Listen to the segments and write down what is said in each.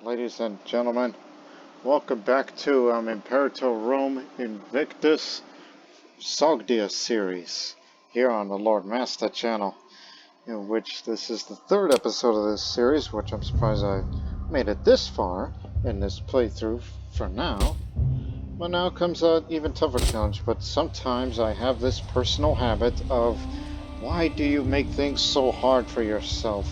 Ladies and gentlemen, welcome back to Imperator Rome Invictus Sogdia series here on the Lord Master channel, in which this is the third episode of this series, which I'm surprised I made it this far in this playthrough for now. But now comes an even tougher challenge, but sometimes I have this personal habit of, why do you make things so hard for yourself?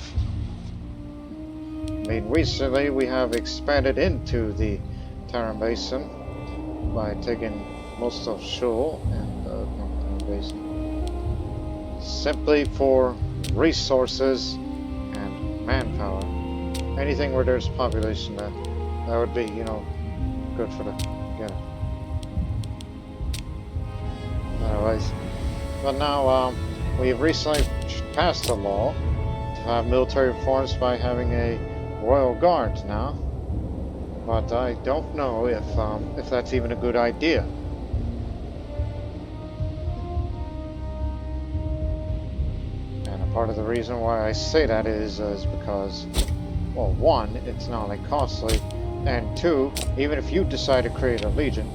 I mean, recently we have expanded into the Taran Basin by taking most of Shul and Taran Basin simply for resources and manpower. Anything where there's population that would be, good for the get it. Anyways, but now we've recently passed a law to have military reforms by having a Royal Guard now, but I don't know if that's even a good idea. And a part of the reason why I say that is because, well, one, it's not only costly, and two, even if you decide to create a legion,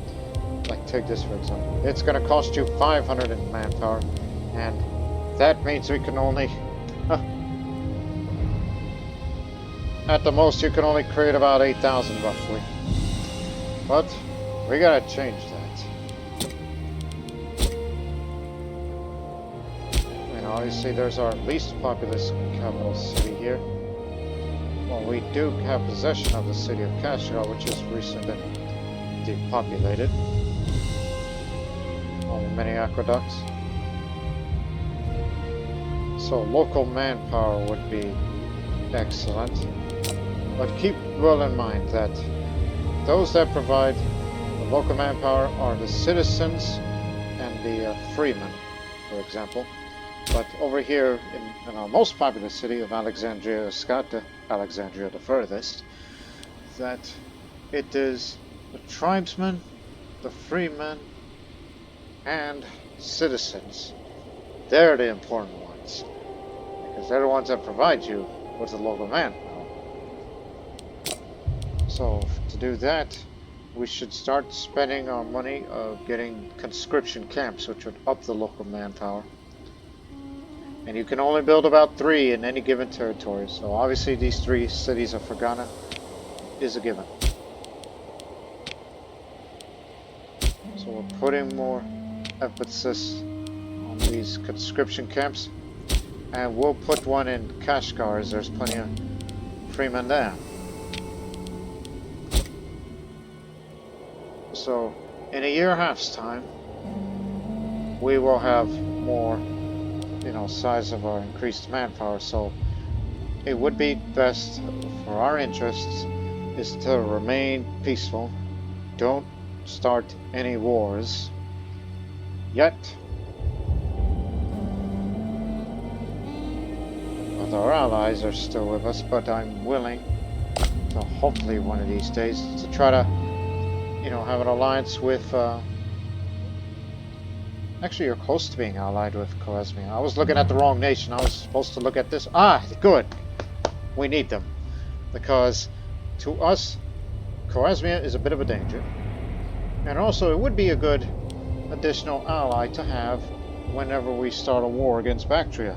like take this for example, it's going to cost you 500 in manpower, and that means we can only at the most, you can only create about 8,000 roughly. But we gotta change that. And obviously, there's our least populous capital city here. Well, we do have possession of the city of Kashgar, which has recently been depopulated. All the many aqueducts. So local manpower would be excellent. But keep well in mind that those that provide the local manpower are the citizens and the freemen, for example. But over here in our most populous city of Alexandria Scotia, Alexandria the furthest, that it is the tribesmen, the freemen, and citizens. They're the important ones, because they're the ones that provide you with the local manpower. So, to do that, we should start spending our money getting conscription camps, which would up the local manpower. And you can only build about 3 in any given territory, so obviously these 3 cities of Ferghana is a given. So we're putting more emphasis on these conscription camps, and we'll put one in Kashgar, as there's plenty of freemen there. So, in a year and a half's time, we will have more, size of our increased manpower. So, it would be best for our interests is to remain peaceful. Don't start any wars yet. But our allies are still with us, but I'm willing to hopefully one of these days to try to have an alliance with, actually you're close to being allied with Choresmia. I was looking at the wrong nation. I was supposed to look at this. Good. We need them. Because to us, Choresmia is a bit of a danger. And also it would be a good additional ally to have whenever we start a war against Bactria.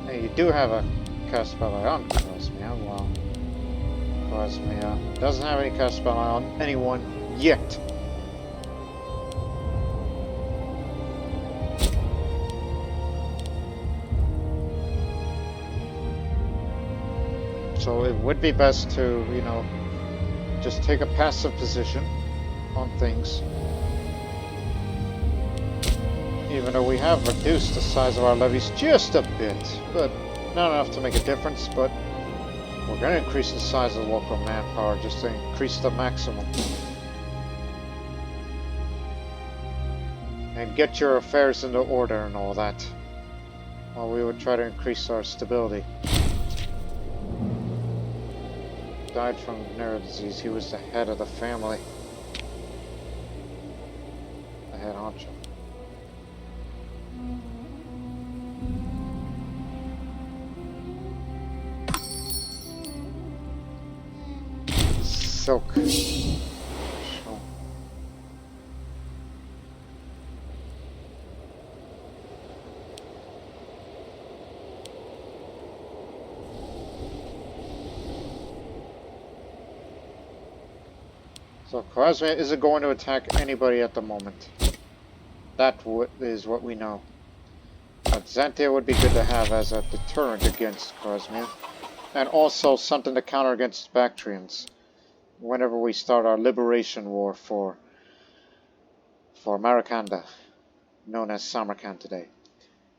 Now you do have a Caspelli on Choresmia. Well, Choresmia doesn't have any Caspelli on anyone yet. So it would be best to, just take a passive position on things. Even though we have reduced the size of our levies just a bit, but not enough to make a difference, but we're going to increase the size of the local manpower just to increase the maximum. And get your affairs into order and all that. While we would try to increase our stability. Died from nerve disease. He was the head of the family. The head honcho. Silk. So, so Khwarazmiya isn't going to attack anybody at the moment. That is what we know. Xantia would be good to have as a deterrent against Khwarazmiya. And also something to counter against Bactrians. Whenever we start our liberation war for Marikanda, known as Samarkand today.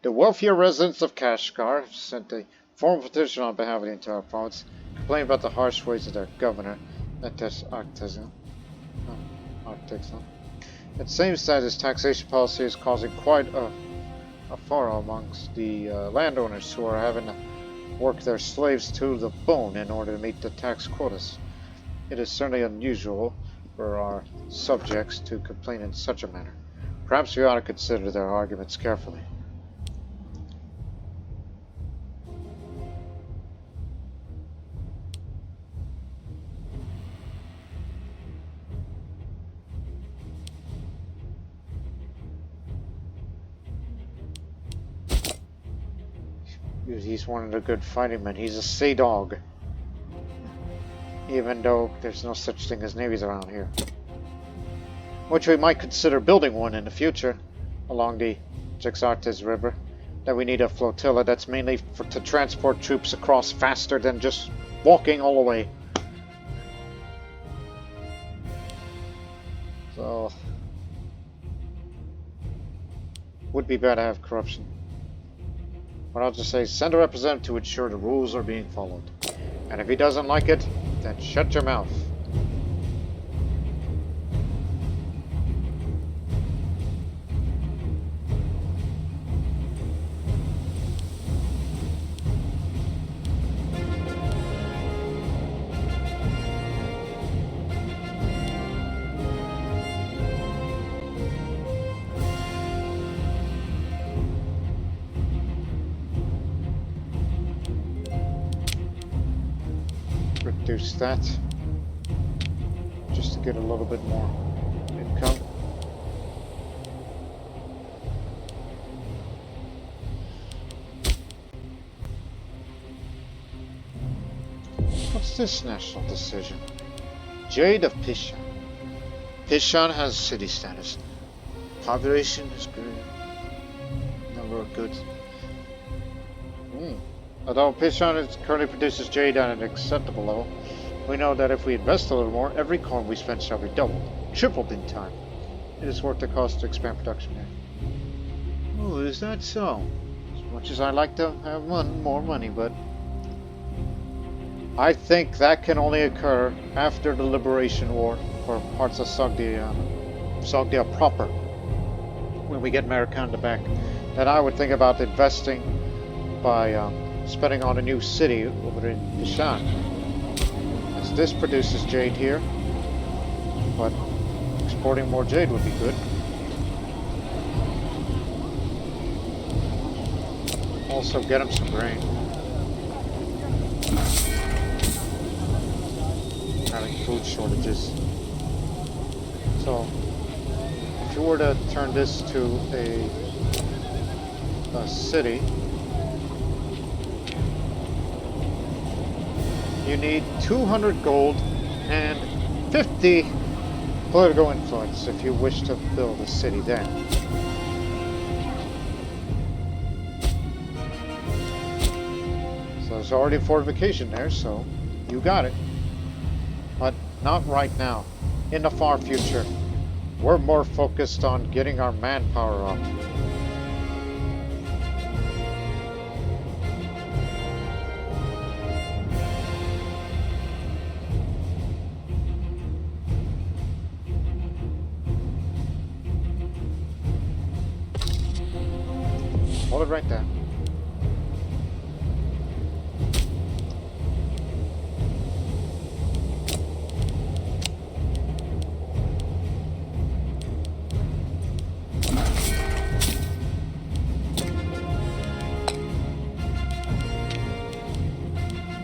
The wealthier residents of Kashgar have sent a formal petition on behalf of the entire province, complaining about the harsh ways of their governor, Artisan. It seems that his taxation policy is causing quite a furor amongst the landowners who are having to work their slaves to the bone in order to meet the tax quotas. It is certainly unusual for our subjects to complain in such a manner. Perhaps we ought to consider their arguments carefully. He's one of the good fighting men. He's a sea dog. Even though there's no such thing as navies around here. Which we might consider building one in the future along the Jaxartes River. That we need a flotilla that's mainly to transport troops across faster than just walking all the way. So would be bad to have corruption. But I'll just say, send a representative to ensure the rules are being followed. And if he doesn't like it, then shut your mouth. Reduce that just to get a little bit more income. What's this national decision? Jade of Pishan. Pishan has city status. Population is good. Number of goods. Although Pishan currently produces jade at an acceptable level, we know that if we invest a little more, every coin we spend shall be doubled, tripled in time. It is worth the cost to expand production here. Oh, is that so? As much as I like to have more money, but I think that can only occur after the liberation war for parts of Sogdia proper. When we get Marikanda back, then I would think about investing by spending on a new city over in Pishan. As this produces jade here, but exporting more jade would be good. Also get him some grain. Having food shortages. So, if you were to turn this to a city, you need 200 gold and 50 political influence if you wish to build a city then. So there's already a fortification there, so you got it. But not right now. In the far future, we're more focused on getting our manpower up. Hold it right there.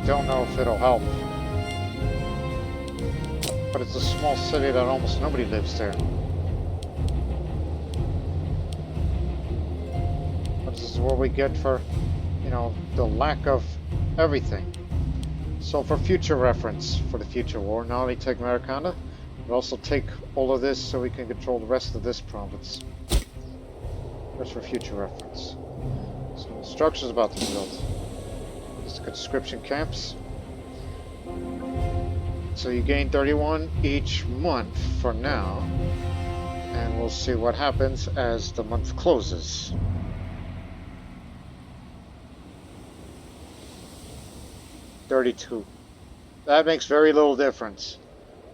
Don't know if it'll help. a small city that almost nobody lives there. But this is what we get for, you know, the lack of everything. So for future reference, for the future war, not only take Ferghana, but also take all of this so we can control the rest of this province. That's for future reference. So the structure's about to be built. There's the conscription camps. So you gain 31 each month for now. And we'll see what happens as the month closes. $32. That makes very little difference.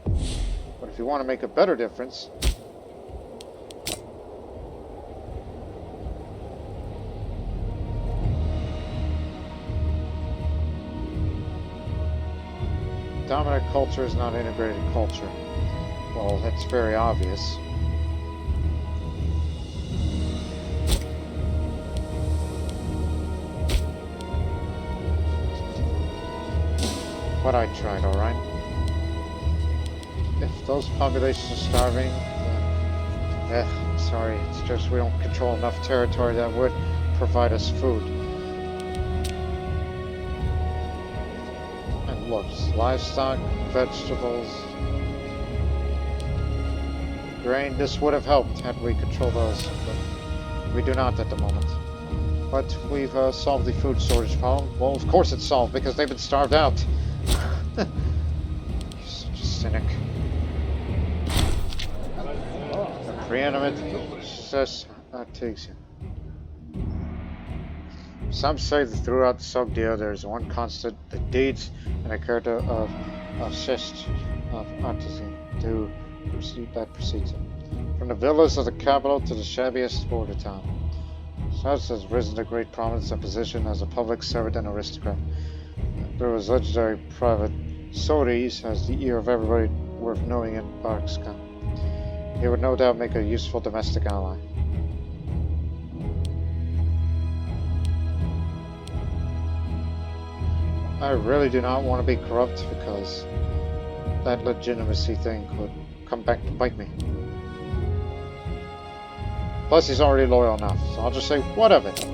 But if you want to make a better difference, dominant culture is not integrated culture. Well, that's very obvious. But I tried, alright? If those populations are starving, then... sorry, it's just we don't control enough territory that would provide us food. And look, livestock, vegetables, grain, this would have helped had we controlled those, but we do not at the moment. But we've solved the food shortage problem. Well, of course it's solved, because they've been starved out. You're such a cynic. The preeminent success takes you. Some say that throughout Sogdia there is one constant, the deeds and a character of Shest of artisan to that precedes him. From the villas of the capital to the shabbiest border town, Shest has risen to great prominence and position as a public servant and aristocrat. Through his legendary private Sogdies has the ear of everybody worth knowing in Barkscan. He would no doubt make a useful domestic ally. I really do not want to be corrupt because that legitimacy thing could come back to bite me. Plus he's already loyal enough, so I'll just say, what of it?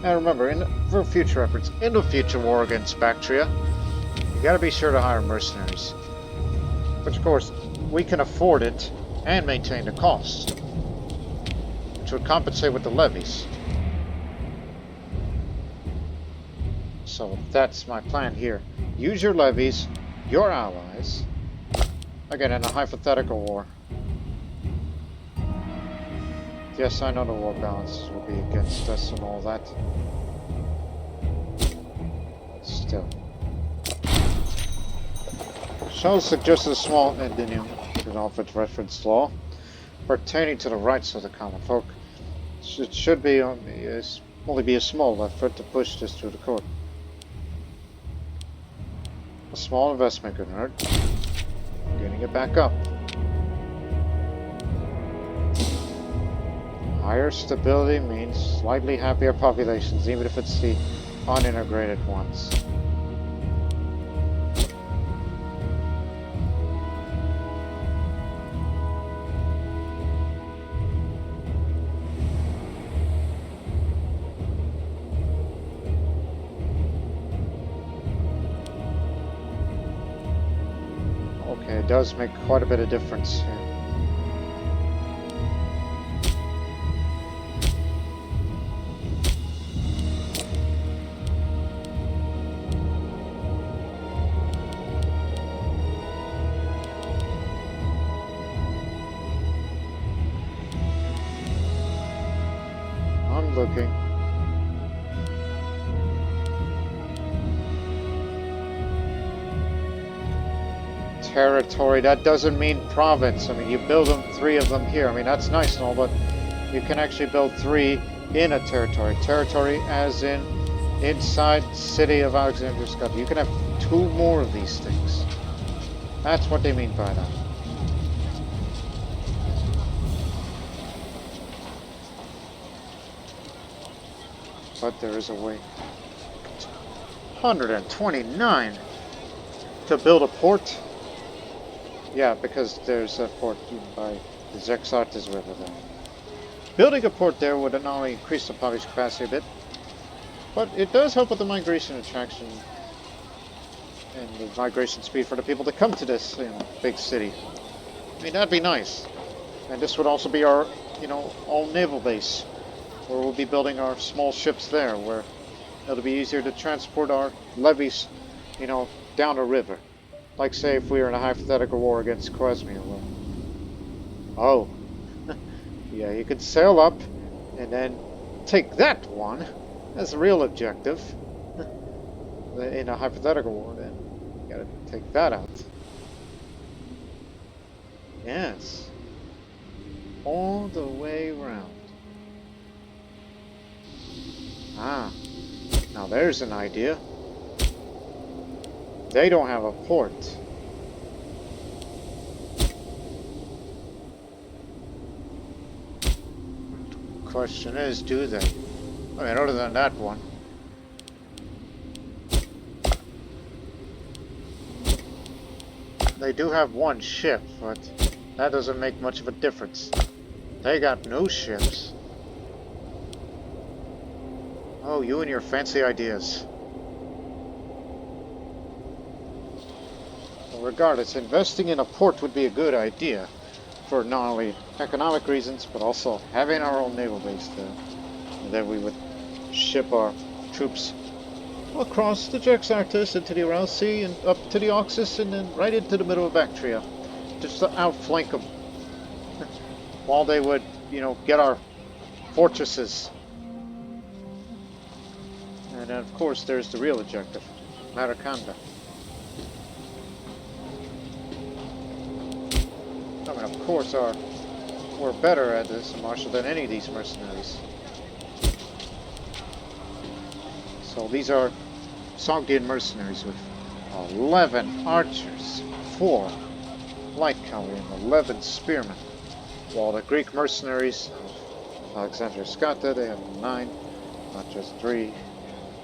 And remember, for future reference, in the future war against Bactria, you gotta be sure to hire mercenaries. Which of course, we can afford it and maintain the cost, which would compensate with the levies. So that's my plan here. Use your levies, your allies, again in a hypothetical war. Yes, I know the war balances will be against us and all that. Still. Shall suggest a small addendum to the offered reference law pertaining to the rights of the common folk. It should be only be a small effort to push this through the court. A small investment could hurt. Getting it back up. Higher stability means slightly happier populations, even if it's the unintegrated ones. Okay, it does make quite a bit of difference here. Looking. Territory, that doesn't mean province. I mean, you build them, 3 of them here. I mean, that's nice and all, but you can actually build 3 in a territory. Territory as in inside city of Alexandria, Sogdia. You can have 2 more of these things. That's what they mean by that. But there is a way. 129 to build a port. Yeah, because there's a port by the Jaxartes River there. Building a port there would not only increase the population capacity a bit, but it does help with the migration attraction and the migration speed for the people to come to this, big city. I mean, that'd be nice. And this would also be our, own naval base, where we'll be building our small ships there, where it'll be easier to transport our levies, down the river. Like, say, if we were in a hypothetical war against Quesmia. Oh. Yeah, you could sail up, and then take that one as a real objective. In a hypothetical war, then. You gotta take that out. Yes. All the way around. Ah. Now there's an idea. They don't have a port. Question is, do they? I mean, other than that one. They do have one ship, but that doesn't make much of a difference. They got no ships. Oh, you and your fancy ideas. Well, regardless, investing in a port would be a good idea for not only economic reasons, but also having our own naval base there. And then we would ship our troops across the Jaxartes into the Aral Sea and up to the Oxus and then right into the middle of Bactria, just to outflank them. While they would, get our fortresses. And then, of course, there's the real objective, Maracanda. I mean, of course, we're better at this, Marshal, than any of these mercenaries. So these are Sogdian mercenaries with 11 archers, 4 light cavalry, and 11 spearmen. While the Greek mercenaries of Alexandria Scotta, they have 9 archers, 3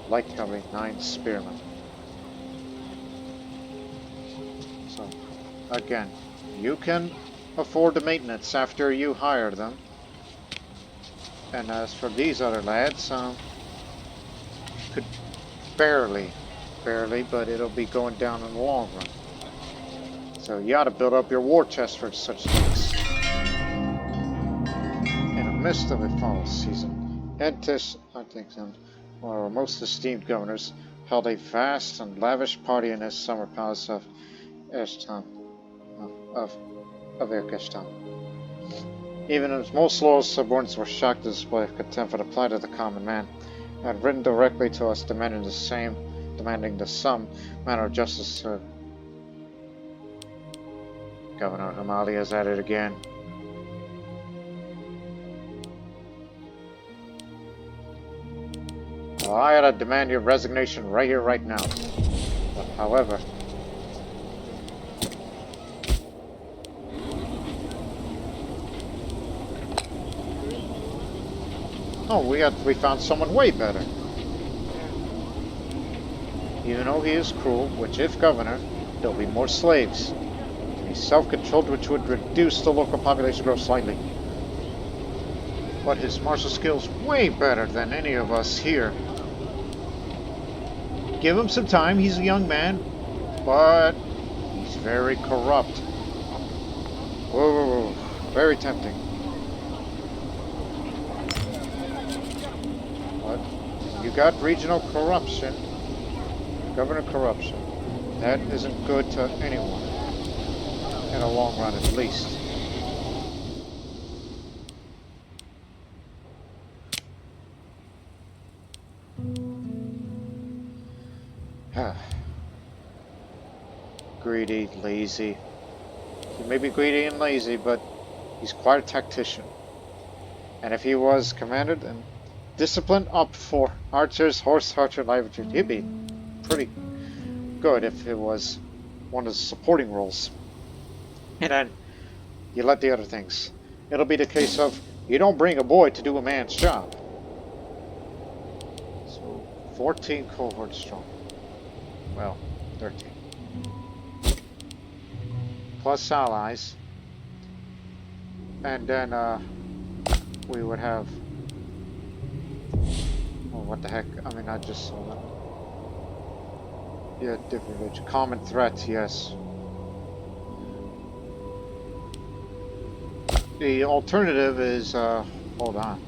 light cavalry, 9 spearmen. So, again, you can afford the maintenance after you hire them. And as for these other lads, could barely, but it'll be going down in the long run. So you ought to build up your war chest for such things. In the midst of a fall season, Edtis, I think, one of our most esteemed governors, held a vast and lavish party in his summer palace of Eshtan, of Erkeshtan. Even his most loyal subordinates were shocked at the display of contempt for the plight of the common man, and had written directly to us demanding the same manner of justice to Governor Hamali is at it again. Well, I ought to demand your resignation right here, right now. But, however, we found someone way better. Even though he is cruel, which if governor, there'll be more slaves. He's self-controlled, which would reduce the local population growth slightly. But his martial skills way better than any of us here. Give him some time, he's a young man, but he's very corrupt. Whoa, very tempting. But you got regional corruption, governor corruption. That isn't good to anyone. In the long run, at least. Greedy, lazy. He may be greedy and lazy, but he's quite a tactician. And if he was commanded and disciplined up for archers, horse archer, live archer, he'd be pretty good if it was one of the supporting roles. And then you let the other things. It'll be the case of you don't bring a boy to do a man's job. So 14 cohorts strong. well, 13. Plus allies. And then we would have, oh, what the heck, I mean, I just saw that. Yeah, different common threat, yes. The alternative is, hold on.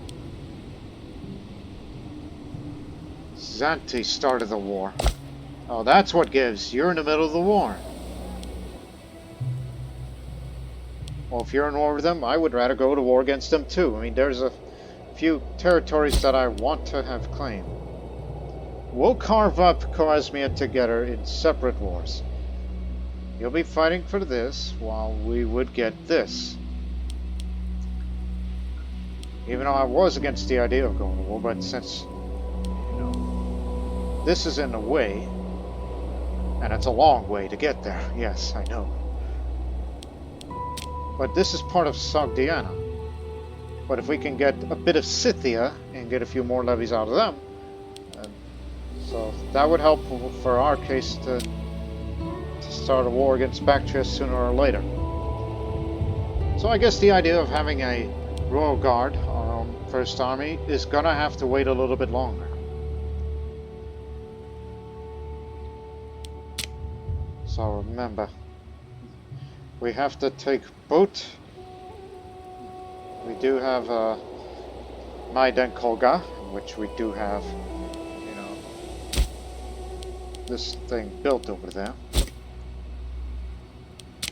Zante started the war. Oh, that's what gives. You're in the middle of the war. Well, if you're in war with them, I would rather go to war against them too. I mean, there's a few territories that I want to have claimed. We'll carve up Coasmia together in separate wars. You'll be fighting for this, while we would get this. Even though I was against the idea of going to war, but since, you know, this is in the way, and it's a long way to get there, yes, I know. But this is part of Sogdiana. But if we can get a bit of Scythia and get a few more levies out of them, so that would help for our case to start a war against Bactria sooner or later. So I guess the idea of having a Royal Guard, our own First Army, is gonna have to wait a little bit longer. So remember, we have to take boat. We do have Maidan Kolga, which we do have, you know, this thing built over there.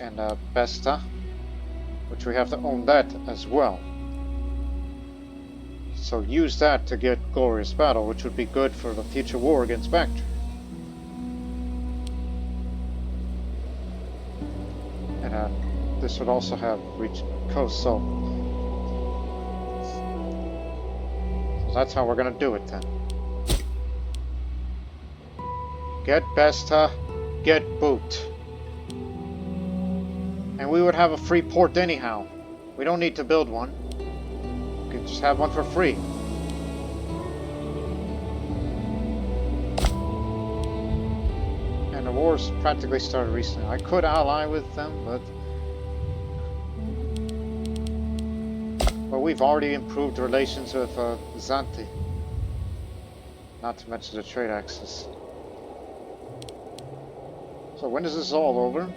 And Besta, which we have to own that as well. So use that to get Glorious Battle, which would be good for the future war against Bactria. And this would also have reached coast, so that's how we're gonna do it then. Get Besta, get Boot. And we would have a free port anyhow. We don't need to build one. We could just have one for free. And the war's practically started recently. I could ally with them, but we've already improved relations with Zante. Not to mention the trade axis. So when is this all over?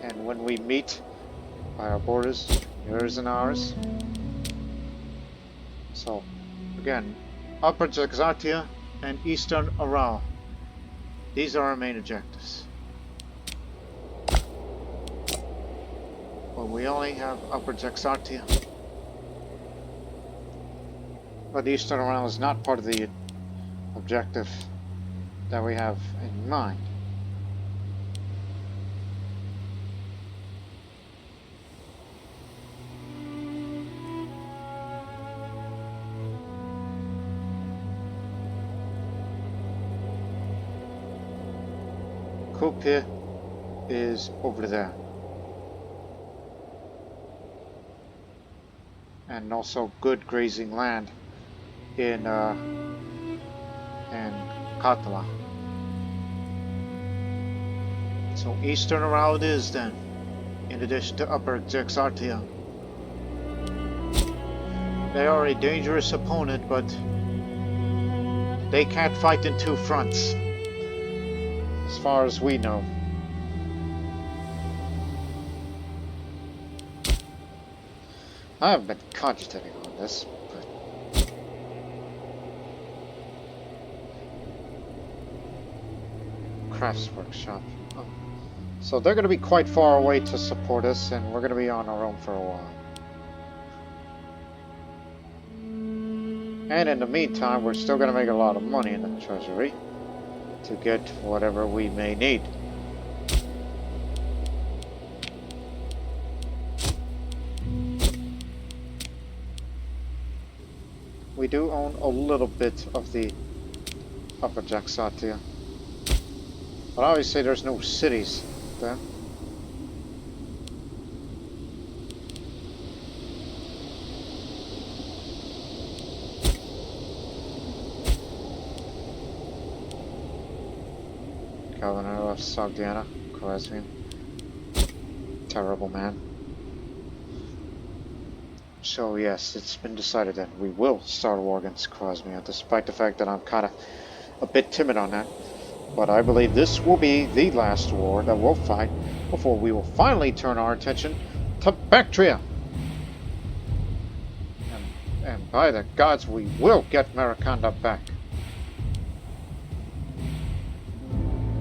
And when we meet by our borders, yours and ours. So, again, Upper Jaxartes and Eastern Aral. These are our main objectives. Well, we only have Upper Jaxartes. But Eastern Aral is not part of the objective that we have in mind. Kupe is over there. And also good grazing land in Katala. So Eastern Aral it is then, in addition to Upper Jaxartes. They are a dangerous opponent, but they can't fight in two fronts. As far as we know. I haven't been cogitating on this, but crafts workshop. Oh. So they're going to be quite far away to support us, and we're going to be on our own for a while. And in the meantime, we're still going to make a lot of money in the treasury to get whatever we may need. We do own a little bit of the Upper Jaxartes, but obviously there's no cities there. Governor of Sogdiana, Khwarazmian. Terrible man. So yes, it's been decided that we will start a war against Khwarazmian, despite the fact that I'm kind of a bit timid on that. But I believe this will be the last war that we'll fight before we will finally turn our attention to Bactria. And by the gods, we will get Maracanda back.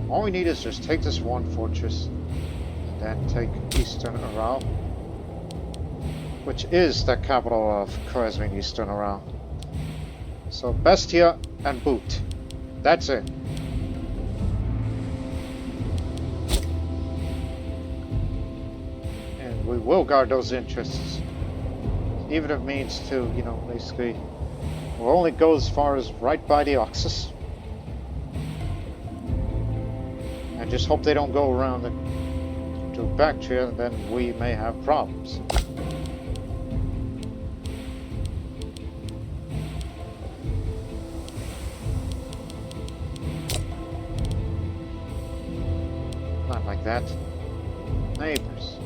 All we need is just take this one fortress, and then take Eastern Aral, which is the capital of Khwarazmian, Eastern Aral. So Bestia and Boot. That's it. And we will guard those interests. Even if it means to, you know, basically, we'll only go as far as right by the Oxus. And just hope they don't go around to Bactria, then we may have problems. Not like that. Neighbors.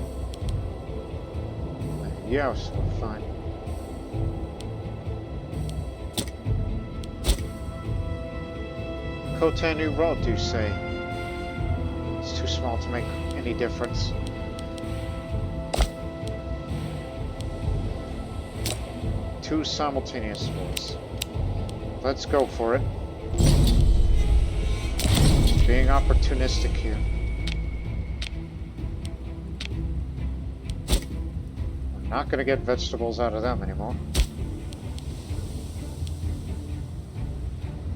Yes, we're fine. Kotanu Road, you say? It's too small to make any difference. Two simultaneous wars. Let's go for it. Being opportunistic here. We're not going to get vegetables out of them anymore.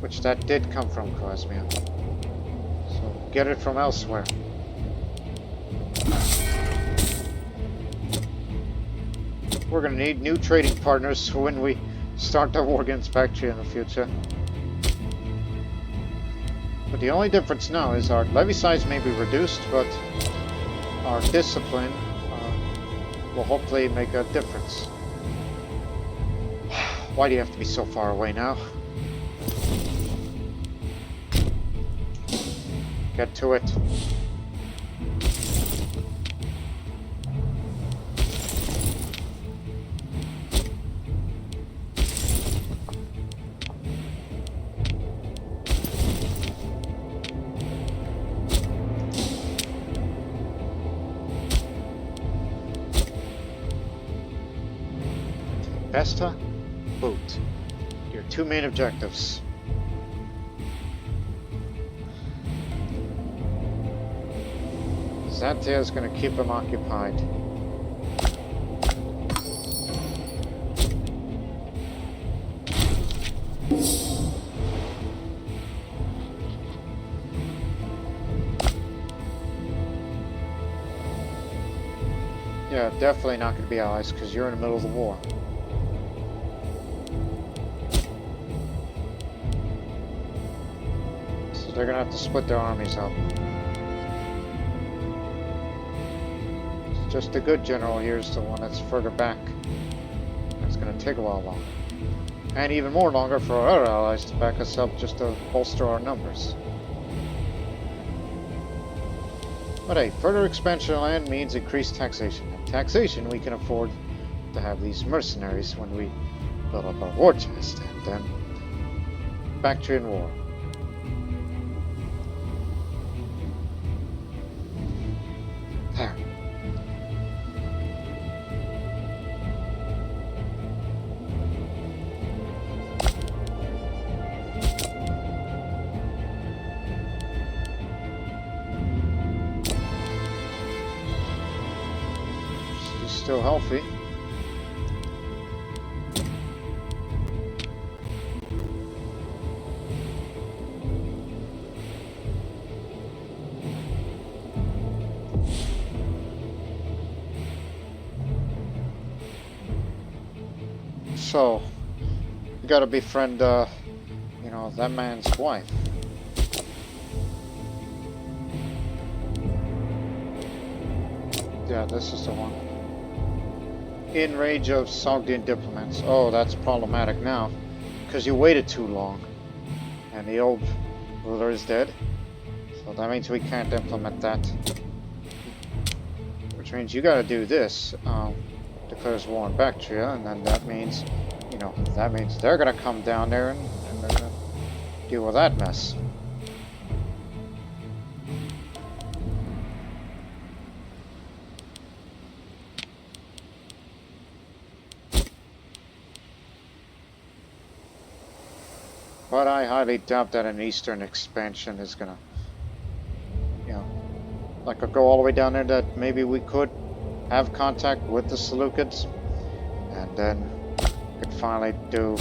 Which that did come from Khwarazmian. So get it from elsewhere. We're going to need new trading partners when we start the war against Bactria in the future. But the only difference now is our levy size may be reduced, but our discipline will hopefully make a difference. Why do you have to be so far away now? Get to it. Besta, Boot. Your two main objectives. Zantia is going to keep him occupied. Yeah, definitely not going to be allies because you're in the middle of the war. So they're going to have to split their armies up. Just the good general here is the one that's further back. It's going to take a while longer. And even more longer for our other allies to back us up just to bolster our numbers. But hey, further expansion of land means increased taxation. And taxation we can afford to have these mercenaries when we build up our war chest. And then Bactrian War. There. Still healthy. So, you gotta befriend, you know, that man's wife. Yeah, this is the one. In range of Sogdian diplomats. Oh, that's problematic now, because you waited too long, and the old ruler is dead. So that means we can't implement that. Which means you gotta do this. Declares war on Bactria, and then that means, you know, that means they're gonna come down there and they're gonna deal with that mess. But I highly doubt that an eastern expansion is gonna, you know, like go all the way down there, that maybe we could have contact with the Seleucids, and then could finally do,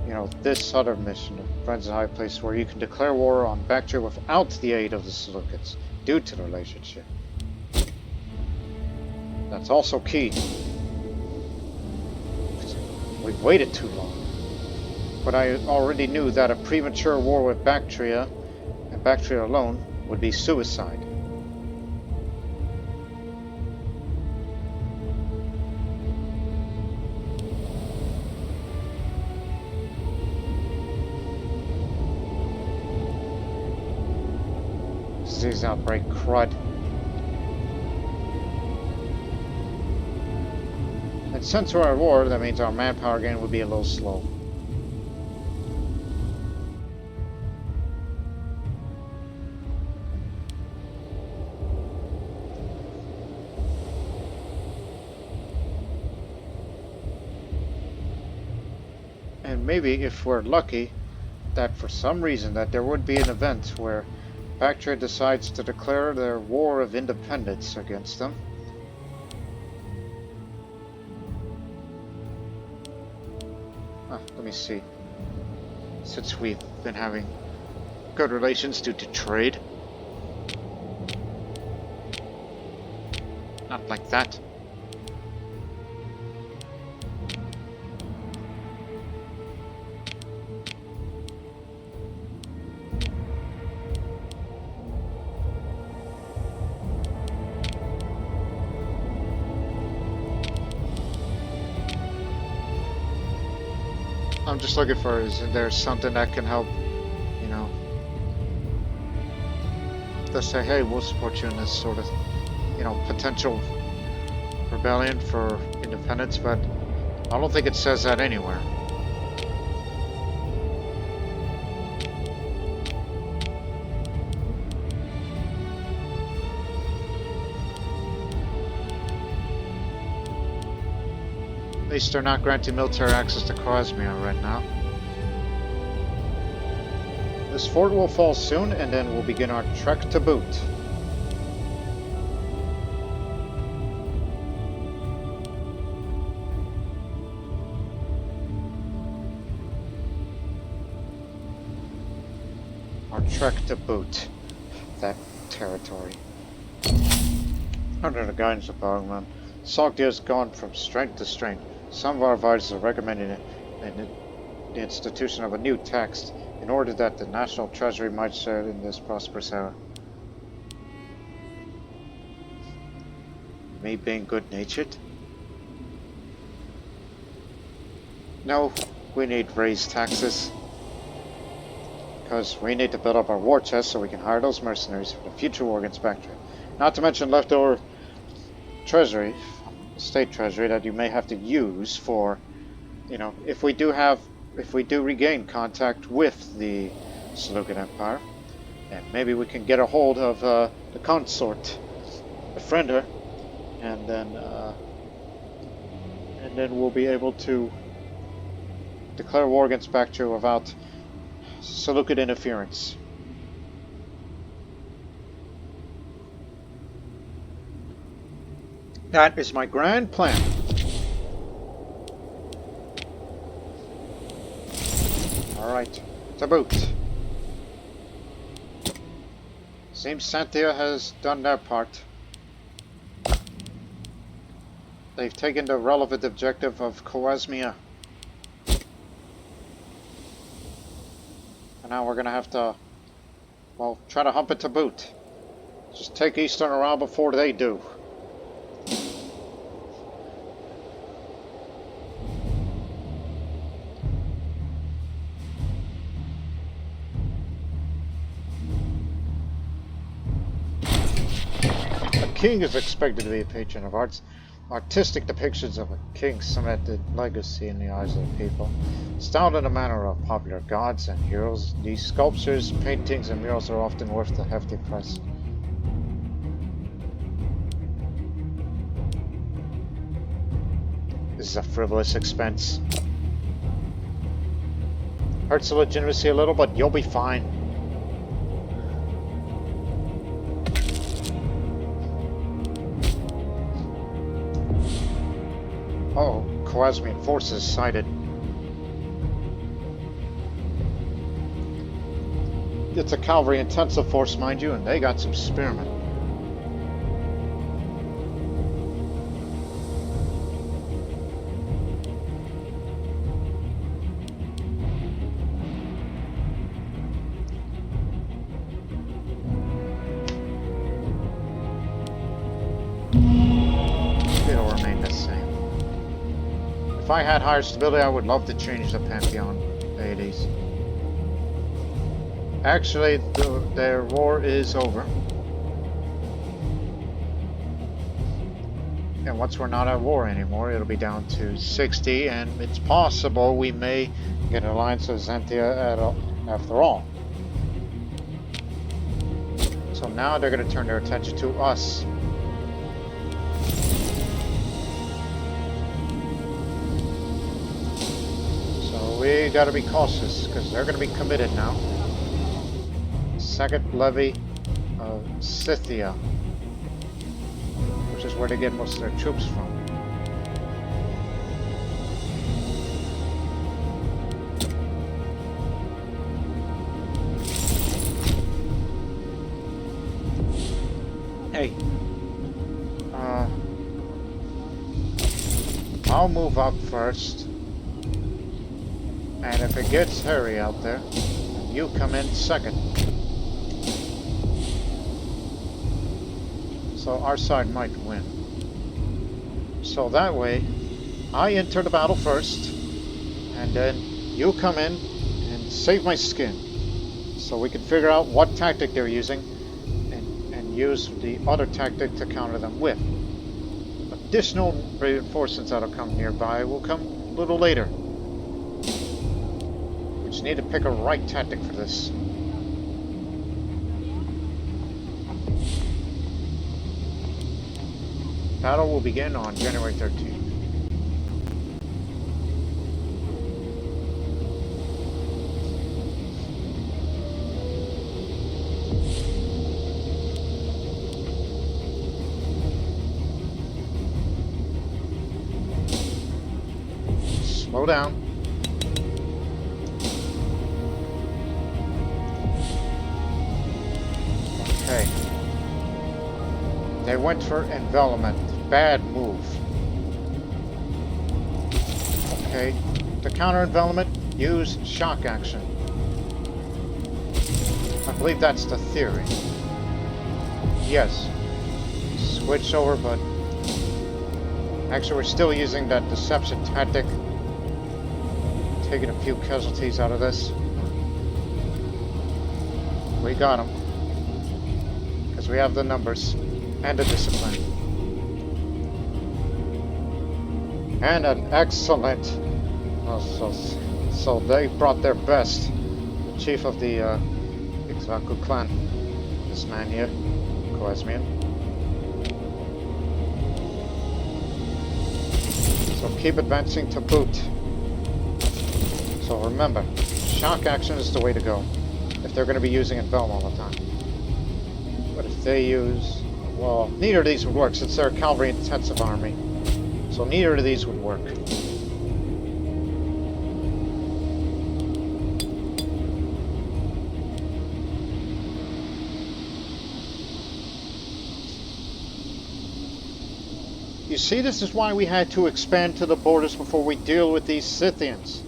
you know, this other mission of Friends of High Place, where you can declare war on Bactria without the aid of the Seleucids, due to the relationship. That's also key. We've waited too long. But I already knew that a premature war with Bactria, and Bactria alone, would be suicide. Disease outbreak crud. And since we're at war, that means our manpower gain would be a little slow. And maybe, if we're lucky, that for some reason that there would be an event where Bactria decides to declare their war of independence against them. Let me see. Since we've been having good relations due to trade. Not like that. I'm just looking for, is there something that can help, you know, to say, hey, we'll support you in this sort of, you know, potential rebellion for independence, but I don't think it says that anywhere. At least they're not granting military access to Cosmia right now. This fort will fall soon, and then we'll begin our trek to boot. Our trek to boot that territory. Under the guidance of Bogman, Sogdia has gone from strength to strength. Some of our advisors are recommending the institution of a new tax in order that the national treasury might share in this prosperous era. Me being good-natured? No, we need raised taxes. Because we need to build up our war chest so we can hire those mercenaries for the future war against Bactria. Not to mention leftover treasury, state treasury, that you may have to use for, you know, if we do regain contact with the Seleucid Empire, and maybe we can get a hold of the consort, befriend her, and then we'll be able to declare war against Bactria without Seleucid interference. That is my grand plan. Alright, to boot. Seems Santia has done their part. They've taken the relevant objective of Coasmia. And now we're gonna have to, well, try to hump it to boot. Just take Eastern Aral before they do. king is expected to be a patron of arts. Artistic depictions of a king cemented legacy in the eyes of the people. Styled in the manner of popular gods and heroes, these sculptures, paintings, and murals are often worth a hefty price. This is a frivolous expense. Hurts the legitimacy a little, but you'll be fine. Oh, Coasmian forces sighted. It's a cavalry intensive force, mind you, and they got some spearmen. It'll remain the same. If I had higher stability, I would love to change the Pantheon deities. Actually, their war is over. And once we're not at war anymore, it'll be down to 60, and it's possible we may get an alliance with Zentia after all. So now they're going to turn their attention to us. So we got to be cautious, because they're going to be committed now. Second levy of Scythia, which is where they get most of their troops from. Hey, I'll move up first, and if it gets hairy out there, you come in second. So our side might win. So that way, I enter the battle first, and then you come in and save my skin. So we can figure out what tactic they're using, and use the other tactic to counter them with. Additional reinforcements that'll come nearby will come a little later. We just need to pick a right tactic for this. Battle will begin on January 13th. Slow down. Okay. They went for envelopment. Bad move. Okay. To counter envelopment, use shock action. I believe that's the theory. Yes. Switch over, but actually we're still using that deception tactic. Taking a few casualties out of this. We got them. Because we have the numbers and the discipline. And an excellent. So they brought their best. The chief of the Ixvaku clan. This man here, Coasmian. So keep advancing to boot. So remember, shock action is the way to go. If they're going to be using envelopment all the time. But if they use, well, neither of these would work since they're a cavalry intensive army. So neither of these would work. You see, this is why we had to expand to the borders before we deal with these Scythians.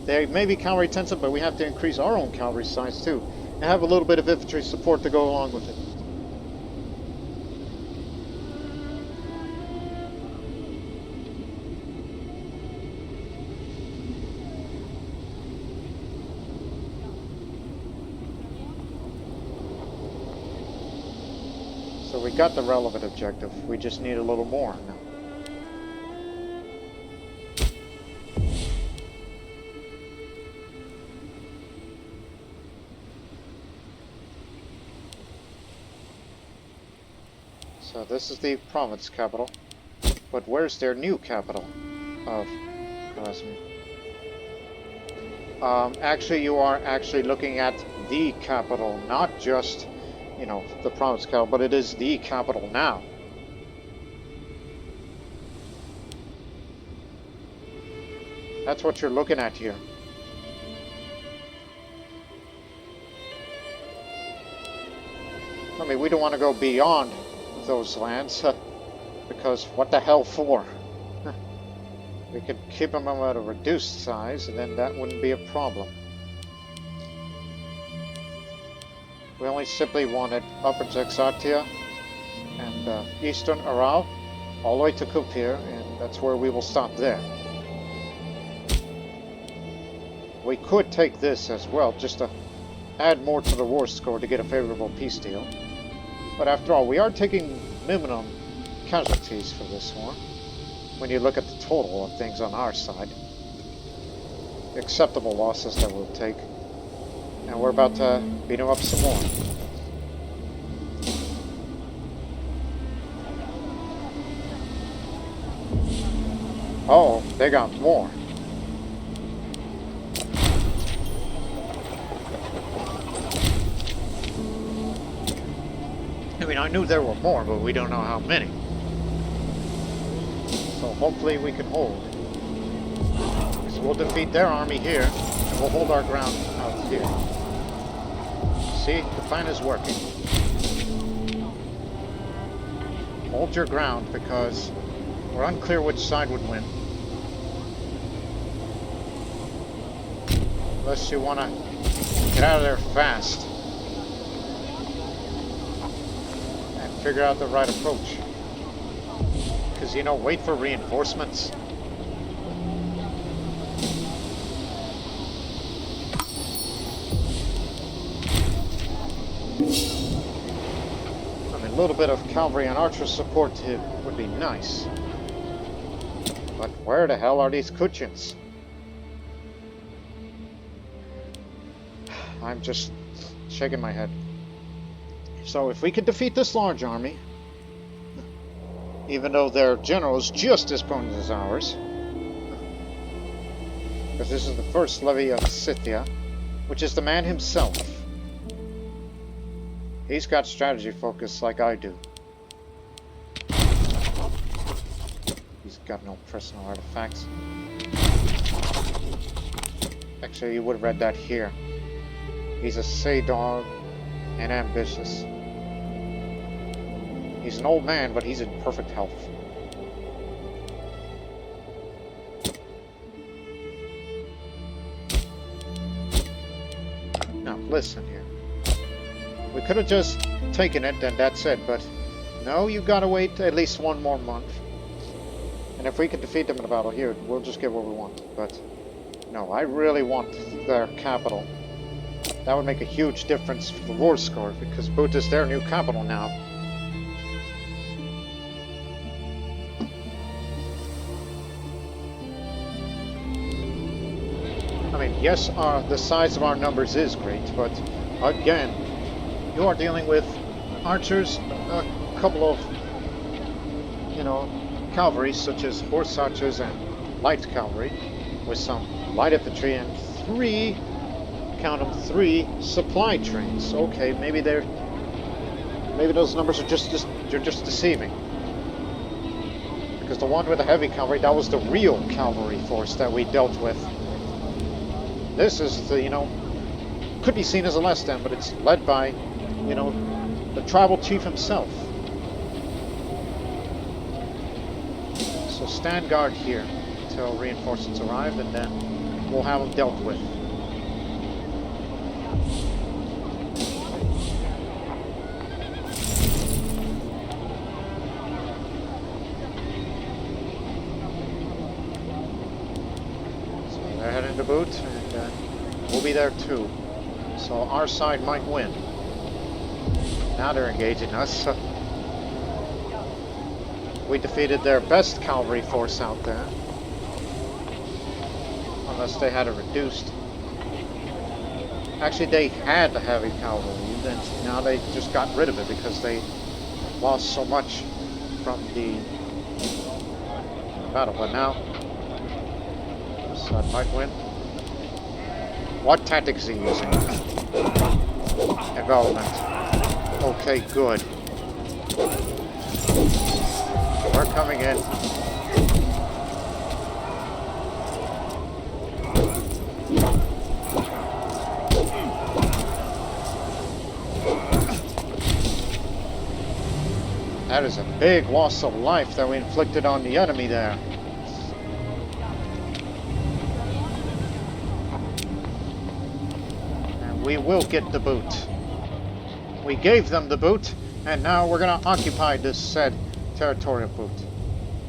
They may be cavalry intensive, but we have to increase our own cavalry size too. And have a little bit of infantry support to go along with it. we got the relevant objective. We just need a little more now. So this is the province capital, but where's their new capital of Erasmus? Actually, you are actually looking at the capital, not just, you know, the province capital, but it is the capital now. That's what you're looking at here. I mean, we don't want to go beyond those lands, because what the hell for? We could keep them at a reduced size, and then that wouldn't be a problem. We only simply wanted Upper Jaxartes and Eastern Aral, all the way to Kupir, and that's where we will stop there. We could take this as well, just to add more to the war score to get a favorable peace deal. But after all, we are taking minimum casualties for this war, when you look at the total of things on our side. The acceptable losses that we'll take. And we're about to beat them up some more. Oh, they got more. I mean, I knew there were more, but we don't know how many. So hopefully we can hold. So we'll defeat their army here, and we'll hold our ground out here. See, the plan is working. Hold your ground, because we're unclear which side would win. Unless you want to get out of there fast. Figure out the right approach. Because, you know, wait for reinforcements. I mean, a little bit of cavalry and archer support would be nice. But where the hell are these Kuchins? I'm just shaking my head. So if we could defeat this large army, even though their general is just as potent as ours, because this is the first levy of Scythia, which is the man himself. He's got strategy focus like I do. He's got no personal artifacts. Actually, you would have read that here. He's a say dog and ambitious. He's an old man, but he's in perfect health. Now, listen here. We could have just taken it and that's it, but no, you gotta wait at least one more month. And if we can defeat them in a battle here, we'll just get what we want. But no, I really want their capital. That would make a huge difference for the war score, because Boot is their new capital now. I mean, yes, the size of our numbers is great, but again, you are dealing with archers, a couple of, you know, cavalry, such as horse archers and light cavalry, with some light infantry and three, count them, 3 supply trains. Okay, maybe those numbers are just deceiving. Because the one with the heavy cavalry, that was the real cavalry force that we dealt with. This is the, you know, could be seen as a less than, but it's led by, you know, the tribal chief himself. So stand guard here until reinforcements arrive, and then we'll have them dealt with. The boot, and we'll be there too. So our side might win. Now they're engaging us. We defeated their best cavalry force out there. Unless they had it reduced. Actually, they had the heavy cavalry, and now they just got rid of it because they lost so much from the battle. But now, this side might win. What tactics are you using? Envelopment. Okay, good. We're coming in. That is a big loss of life that we inflicted on the enemy there. And we will get the boot. We gave them the boot, and now we're going to occupy this said territorial boot.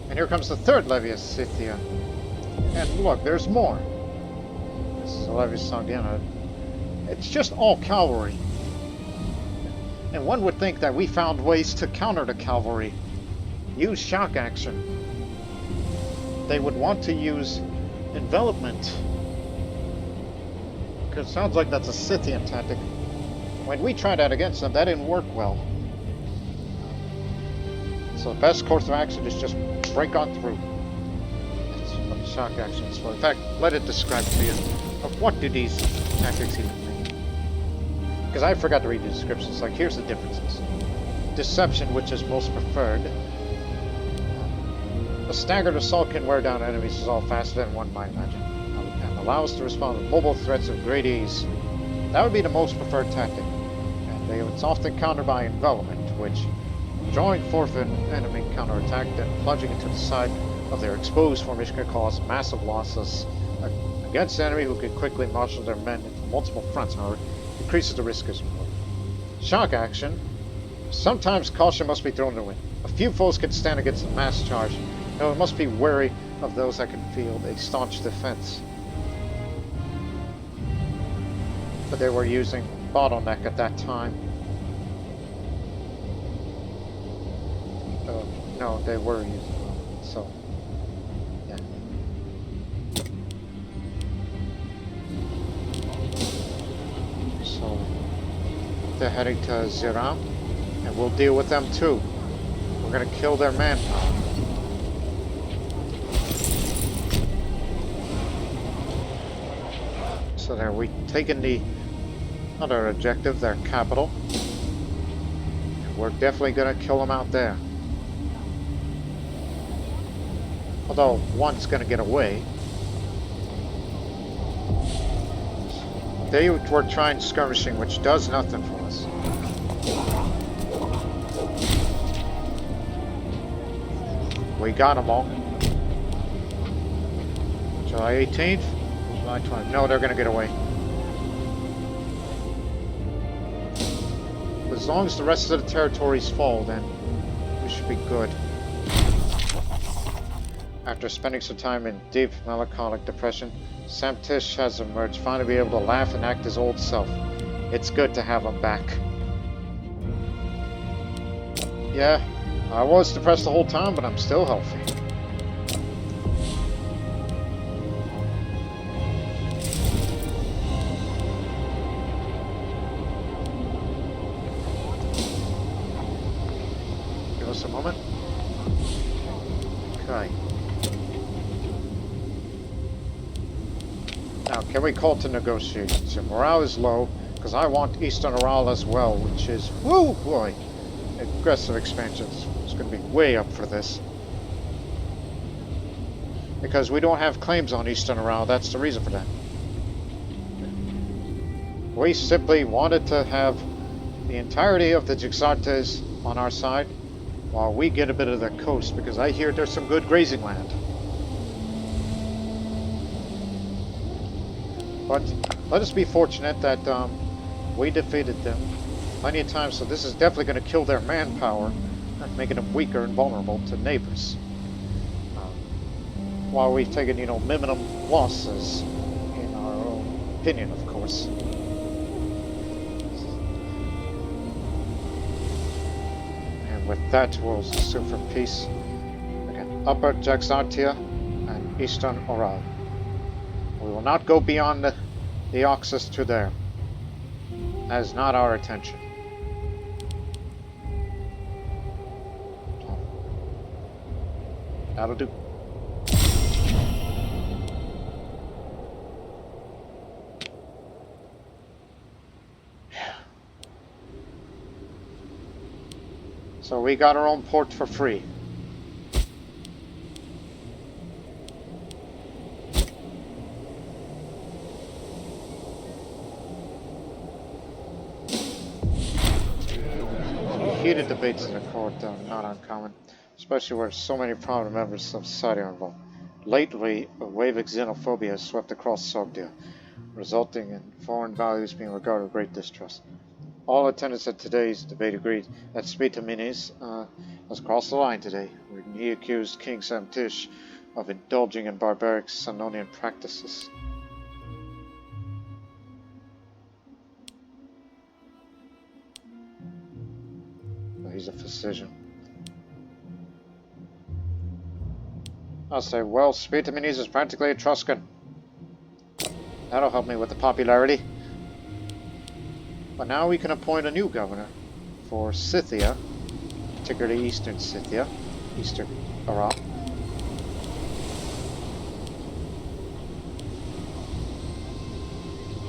And here comes the third Levy Scythia. And look, there's more. This is a Levy Sogdiana. It's just all cavalry. And one would think that we found ways to counter the cavalry. Use shock action. They would want to use envelopment. Because it sounds like that's a Scythian tactic. When we tried that against them, that didn't work well. So the best course of action is just break on through. That's what the shock action is for. In fact, let it describe to you of what do these tactics even mean. Because I forgot to read the descriptions. Like, here's the differences. Deception, which is most preferred. A staggered assault can wear down enemies is all faster than one might imagine. And allows to respond to mobile threats with great ease. That would be the most preferred tactic. And it's often countered by envelopment, which, drawing forth an enemy counterattack, then plunging into the side of their exposed formation can cause massive losses against the enemy, who can quickly marshal their men into multiple fronts, however, increases the risk as well. Shock action. Sometimes caution must be thrown to the wind. A few foes can stand against a mass charge, though it must be wary of those that can field a staunch defense. But they were using bottleneck at that time. No, they were using so. Yeah. So they're heading to Ziram, and we'll deal with them too. We're gonna kill their manpower. So there, we've taken the other objective, their capital. And we're definitely gonna kill them out there. Although one's gonna get away. They were trying skirmishing, which does nothing for us. We got them all. July 18th, July 20th. No, they're gonna get away. As long as the rest of the territories fall, then we should be good. After spending some time in deep melancholic depression, Samtish has emerged, finally be able to laugh and act his old self. It's good to have him back. Yeah, I was depressed the whole time, but I'm still healthy. Give us a moment. Okay. Now, can we call to negotiations? Your morale is low, because I want Eastern Aral as well, which is, whoo boy, aggressive expansions. It's going to be way up for this. Because we don't have claims on Eastern Aral, that's the reason for that. We simply wanted to have the entirety of the Jaxartes on our side, while we get a bit of the coast, because I hear there's some good grazing land. But let us be fortunate that we defeated them plenty of times, so this is definitely going to kill their manpower, making them weaker and vulnerable to neighbors. While we've taken, you know, minimum losses, in our own opinion, of course. And with that, we'll sue for peace. Upper Jaxartes and Eastern Aral. We will not go beyond the Oxus to there. That is not our intention. That'll do. So we got our own port for free. Heated debates in the court are not uncommon, especially where so many prominent members of society are involved. Lately, a wave of xenophobia has swept across Sogdia, resulting in foreign values being regarded with great distrust. All attendants at today's debate agreed that Spitaminis has crossed the line today, when he accused King Samtish of indulging in barbaric Sanonian practices. He's a physician. I'll say, well, Spitaminis is practically Etruscan. That'll help me with the popularity. But now we can appoint a new governor for Scythia, particularly Eastern Scythia, Eastern Aral.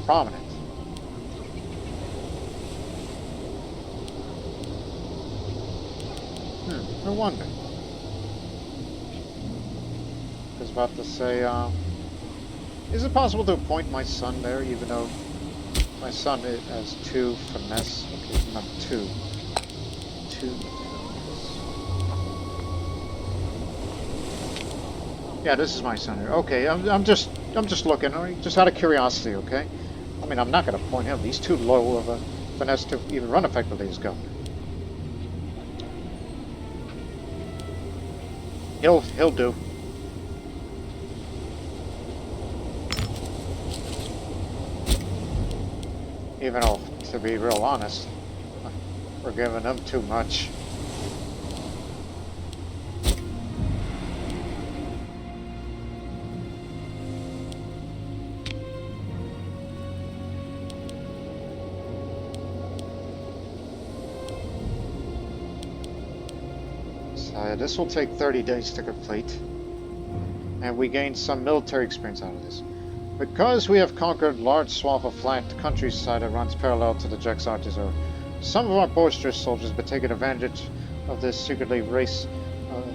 Prominent. No wonder. I was about to say, is it possible to appoint my son there, even though my son has 2 finesse? Okay, not 2. 2 finesse. Yeah, this is my son here. Okay, I'm just looking, just out of curiosity. Okay, I mean, I'm not going to appoint him. He's too low of a finesse to even run effectively as governor. He'll do. Even though, to be real honest, we're giving him too much. This will take 30 days to complete, and we gain some military experience out of this. Because we have conquered large swath of flat countryside that runs parallel to the Jaxartes River, some of our boisterous soldiers have taken advantage of this secretly race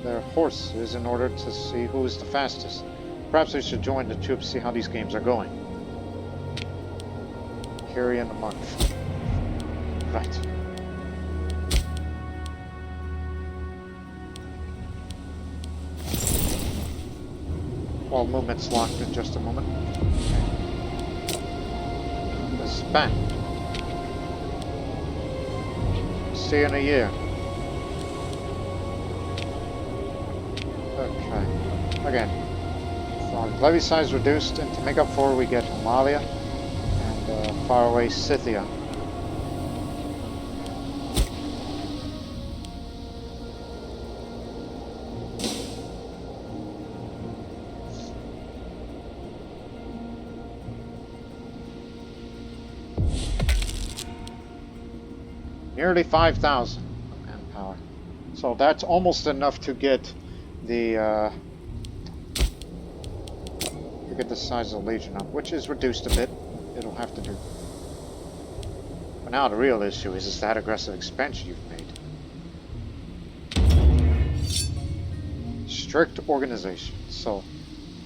their horses in order to see who is the fastest. Perhaps we should join the troops to see how these games are going. Carry in a month. Right. All movements locked in just a moment. This is back. See you in a year. Okay. Again. Levy size reduced, and to make up for it, we get Himalaya and faraway Scythia. Nearly 5,000 manpower. So that's almost enough to get the size of the Legion up, which is reduced a bit. It'll have to do. But now the real issue is that aggressive expansion you've made. Strict organization. So,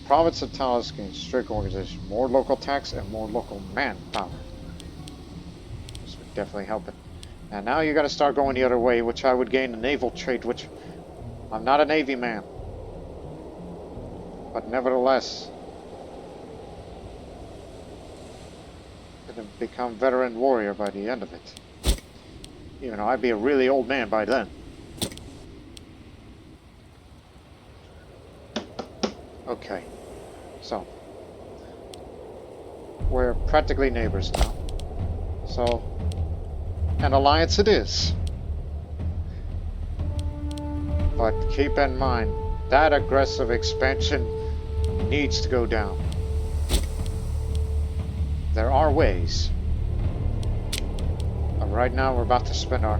province of Talos gains strict organization, more local tax, and more local manpower. This would definitely help it. And now you got to start going the other way, which I would gain a naval trait, which I'm not a Navy man. But nevertheless, to become veteran warrior by the end of it. Even though I'd be a really old man by then. Okay, so we're practically neighbors now. So an alliance it is. But keep in mind, That aggressive expansion needs to go down. There are ways. But right now we're about to spend our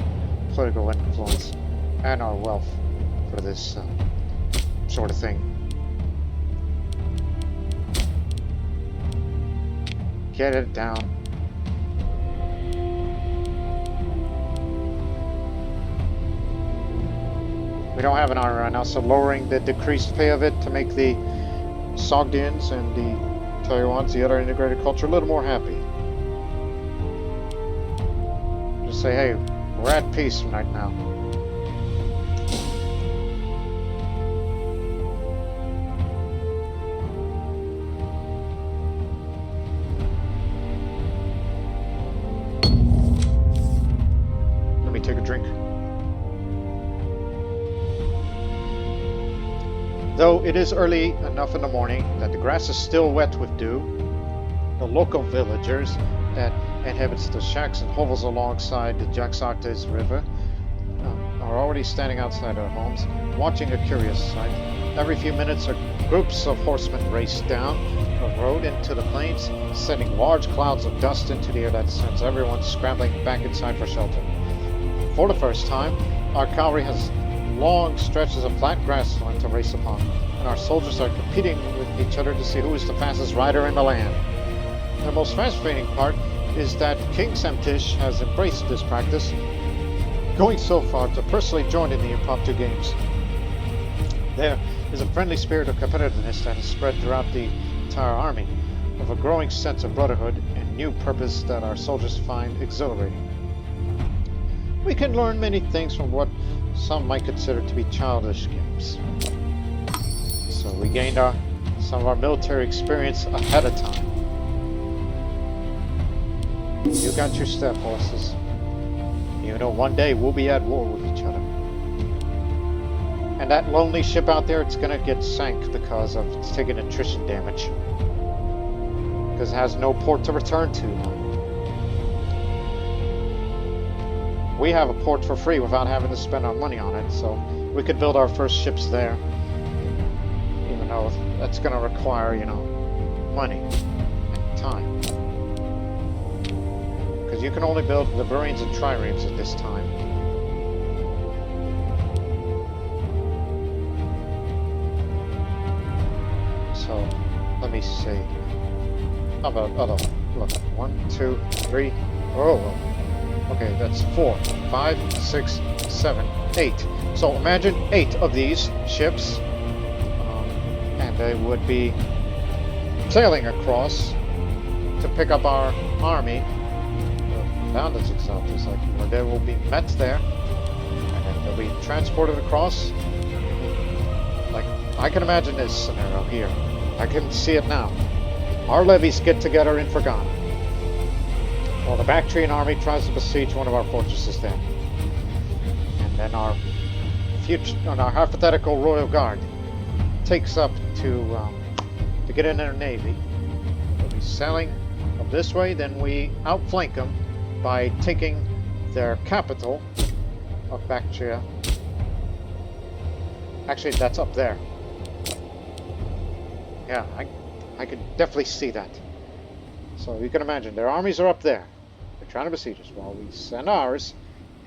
political influence and our wealth for this sort of thing. Get it down. We don't have an army right now, so lowering the decreased pay of it to make the Sogdians and the Tayuans, the other integrated culture, a little more happy. Just say, hey, we're at peace right now. Let me take a drink. Though it is early enough in the morning that the grass is still wet with dew, the local villagers that inhabits the shacks and hovels alongside the Jaxartes River are already standing outside their homes, watching a curious sight. Every few minutes, groups of horsemen race down the road into the plains, sending large clouds of dust into the air that sends everyone scrambling back inside for shelter. For the first time, our cavalry has long stretches of flat grassland to race upon, and our soldiers are competing with each other to see who is the fastest rider in the land. The most fascinating part is that King Samtish has embraced this practice, going so far to personally join in the impromptu games. There is a friendly spirit of competitiveness that is spread throughout the entire army, with a growing sense of brotherhood and new purpose that our soldiers find exhilarating. We can learn many things from what some might consider to be childish games. So we gained some of our military experience ahead of time. You got your step horses. You know, one day we'll be at war with each other. And that lonely ship out there, it's gonna get sank because of it's taking attrition damage. Because it has no port to return to now. We have a port for free without having to spend our money on it, so we could build our first ships there. Even though that's going to require, you know, money and time. Because you can only build Liberians and triremes at this time. So, let me see. How about other one? Look, 1, 2, 3. Oh, okay, that's 4, 5, 6, 7, 8. So imagine 8 of these ships, and they would be sailing across to pick up our army. Down to Jaxartes, like where they will be met there, and then they'll be transported across. Like I can imagine this scenario here. I can see it now. Our levies get together in Ferghana. Well, the Bactrian army tries to besiege one of our fortresses then. And then our hypothetical royal guard takes up to get in their navy. They'll be sailing up this way, then we outflank them by taking their capital of Bactria. Actually, that's up there. Yeah, I can definitely see that. So you can imagine, their armies are up there. They're trying to besiege us while we send ours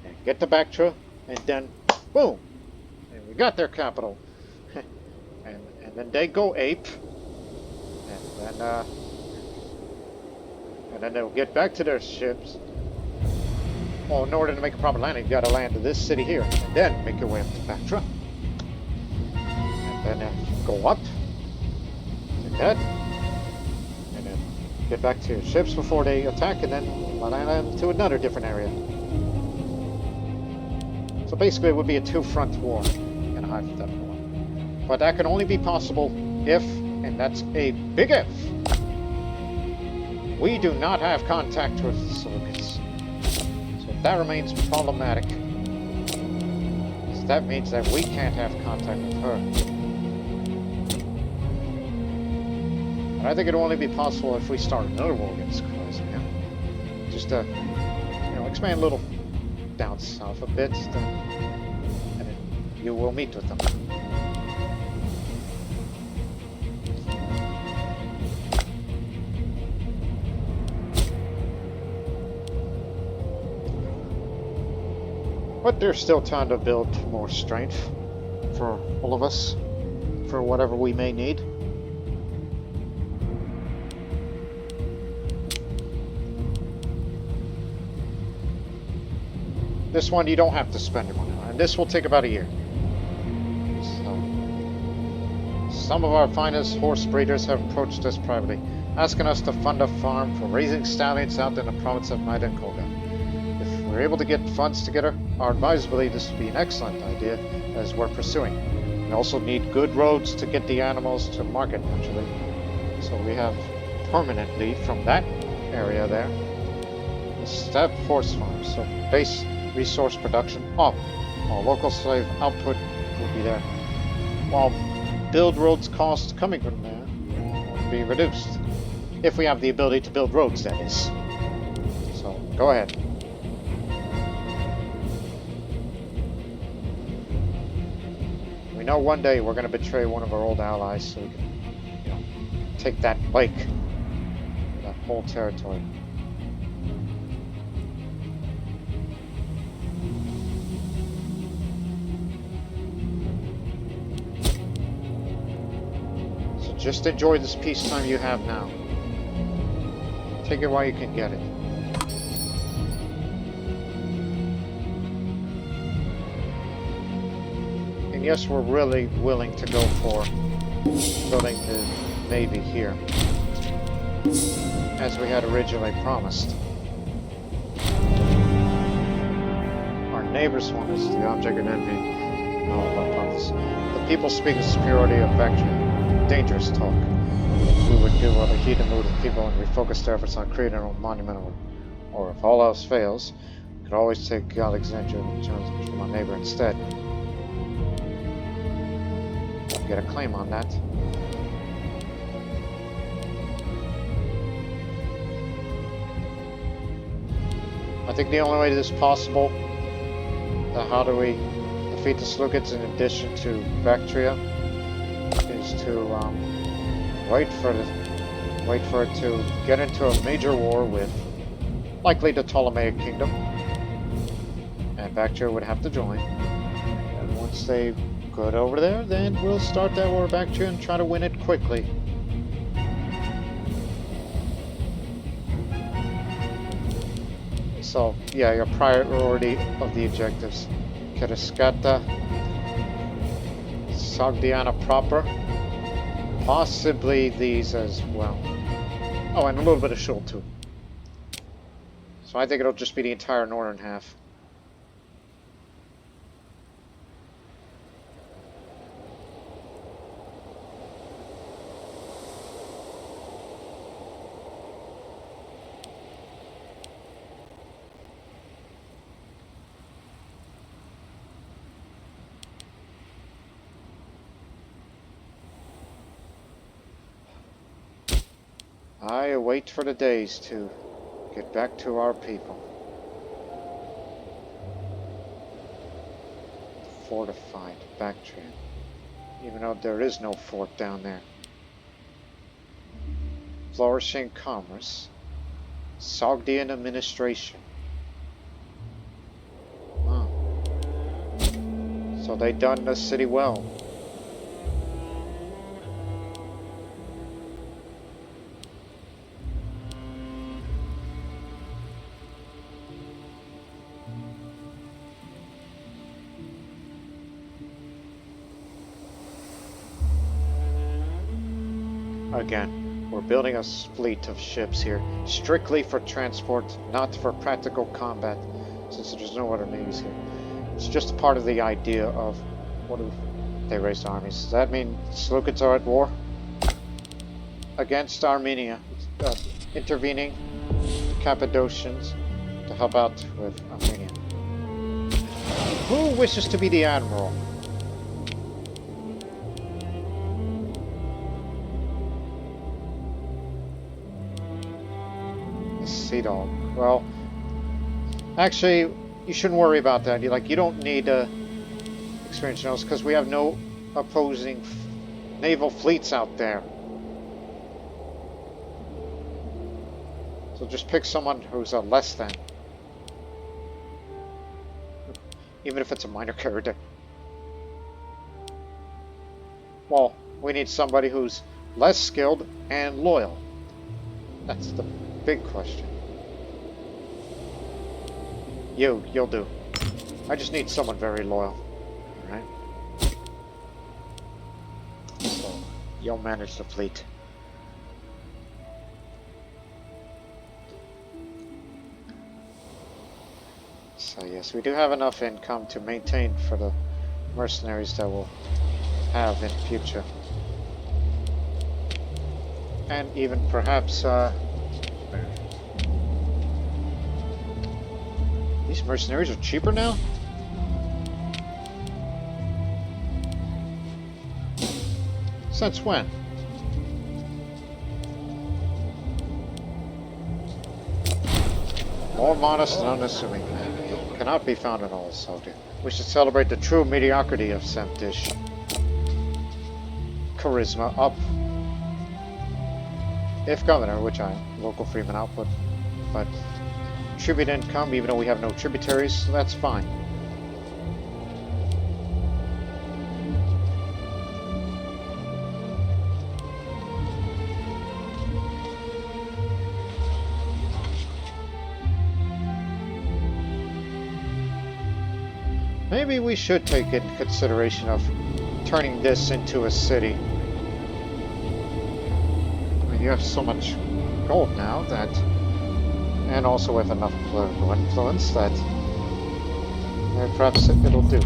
and get to Bactria, and then, boom! And we got their capital. and then they go ape. And then they'll get back to their ships. Well, in order to make a proper landing, you gotta land to this city here, and then make your way up to Bactria. And then go up, like that. Get back to your ships before they attack, and then land to another different area. So basically it would be a two-front war in a hypothetical one. But that can only be possible if, and that's a big if, we do not have contact with the Sogdians. So that remains problematic. So that means that we can't have contact with her. I think it'll only be possible if we start another war against Conflation. Yeah? Just you know, expand a little down south a bit, and then you will meet with them. But they're still trying to build more strength for all of us, for whatever we may need. This one you don't have to spend your money on, and this will take about a year. So, some of our finest horse breeders have approached us privately, asking us to fund a farm for raising stallions out in the province of Maida and Koga. If we're able to get funds together, our advisors believe this would be an excellent idea as we're pursuing. We also need good roads to get the animals to market naturally. So we have permanently from that area there, a step horse farm. So base resource production up, while local slave output will be there, while build roads costs coming from there will be reduced. If we have the ability to build roads, that is. So go ahead. We know one day we're going to betray one of our old allies, so we can, take that lake, that whole territory. So just enjoy this peacetime you have now. Take it while you can get it. Yes, we're really willing to go for building the Navy here, as we had originally promised. Our neighbors want us the object of envy. No, about promise. The people speak of superiority of Bactria. Dangerous talk. We would do what to heed the mood of people and refocus their efforts on creating our own monumental. Or if all else fails, we could always take Alexandria in terms from our neighbor instead. Get a claim on that. I think the only way this is possible, how do we defeat the Sluggids in addition to Bactria, is to wait for it to get into a major war with likely the Ptolemaic Kingdom, and Bactria would have to join. And once they good over there, then we'll start that war back to and try to win it quickly. So, yeah, your priority of the objectives. Kerescata, Sogdiana proper, possibly these as well. Oh, and a little bit of Shul too. So I think it'll just be the entire northern half. I await for the days to get back to our people. Fortified Bactria, even though there is no fort down there. Flourishing commerce. Sogdian administration. Wow. So they done the city well. Again, we're building a fleet of ships here, strictly for transport, not for practical combat, since there's no other navies here. It's just a part of the idea of what if they raised armies. Does that mean Sluggids are at war? Against Armenia, intervening the Cappadocians to help out with Armenia. Who wishes to be the admiral? Sea Dog. Well, actually, you shouldn't worry about that. You don't need experience generals because we have no opposing naval fleets out there. So just pick someone who's a less than. even if it's a minor character. Well, we need somebody who's less skilled and loyal. That's the big question. You'll do. I just need someone very loyal. Alright? So, you'll manage the fleet. So yes, we do have enough income to maintain for the mercenaries that we'll have in future. And even perhaps, these mercenaries are cheaper now? Since when? More modest and unassuming. Cannot be found in all Sogdia. We should celebrate the true mediocrity of Semtish. Charisma up. If governor, which local freeman output, but tribute income, even though we have no tributaries, that's fine. Maybe we should take into consideration of turning this into a city. I mean, you have so much gold now that, and also with enough political influence that perhaps it'll do.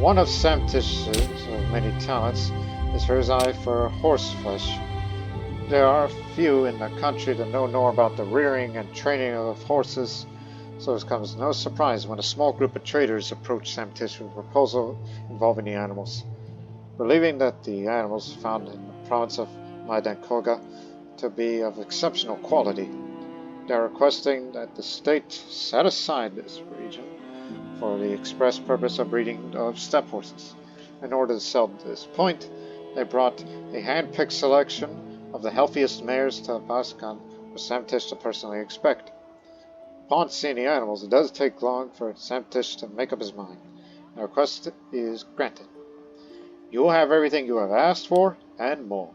One of Semtish's many talents is her eye for horse flesh. There are few in the country that know more about the rearing and training of horses. So it comes no surprise when a small group of traders approach Semtish with a proposal involving the animals. Believing that the animals found in the province of Maidankoga to be of exceptional quality, they are requesting that the state set aside this region for the express purpose of breeding of steppe horses. In order to sell to this point, they brought a hand-picked selection of the healthiest mares to Baskan for Semtish to personally inspect. Upon seeing the animals, it does take long for Semtish to make up his mind. The request is granted. You will have everything you have asked for, and more.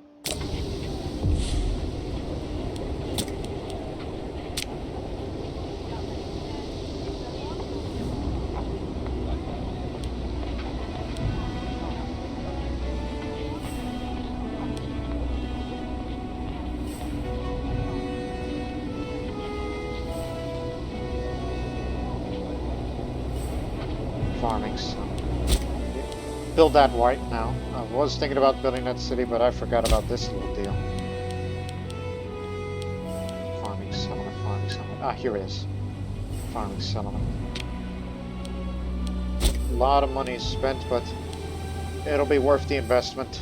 Farming. Build that white now. I was thinking about building that city, but I forgot about this little deal. Farming settlement, farming settlement. Ah, here it is. Farming settlement. A lot of money spent, but it'll be worth the investment.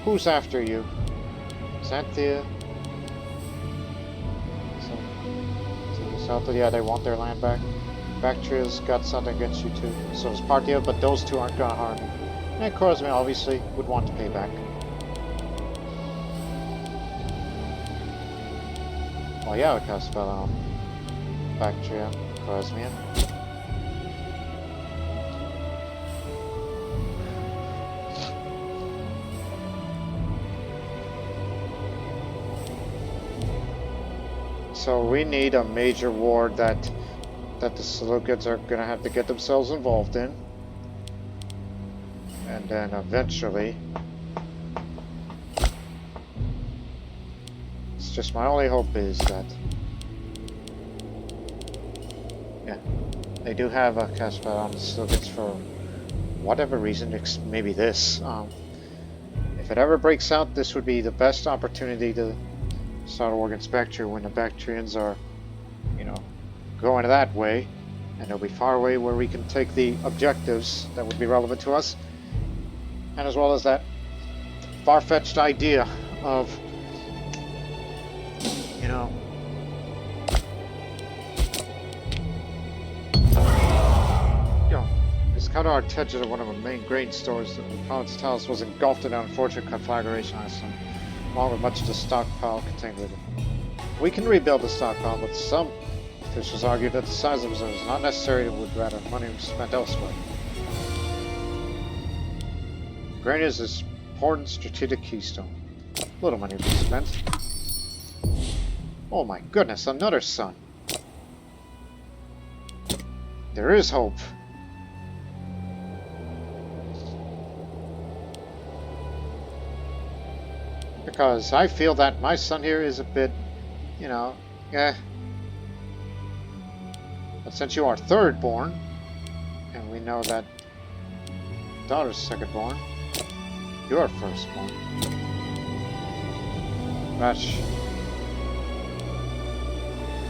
Who's after you? Xanthia? So, yeah, they want their land back. Bactria's got something against you too. So is Parthia, but those two aren't gonna harm you. And Khorezmian obviously would want to pay back. Well, yeah, we cast a spell on Bactria, Khorezmian. So we need a major war that the Seleucids are going to have to get themselves involved in. And then eventually... It's just my only hope is that... Yeah, they do have a cast spell on the Seleucids for whatever reason, maybe this. If it ever breaks out, this would be the best opportunity to start a war against Bactria when the Bactrians are, you know, going that way, and they'll be far away where we can take the objectives that would be relevant to us, and as well as that far-fetched idea of, you know, counter attention to one of the main grain stores. The pilot's tails was engulfed in an unfortunate conflagration accident, along with much of the stockpile contained with it. We can rebuild the stockpile, but some officials argue that the size of reserves is not necessary and would rather money was spent elsewhere. Grain is this important strategic keystone. Little money to be spent. Oh my goodness, another sun. There is hope. Because I feel that my son here is a bit, you know, But since you are third born, and we know that daughter's second born, you are first born. Ratch,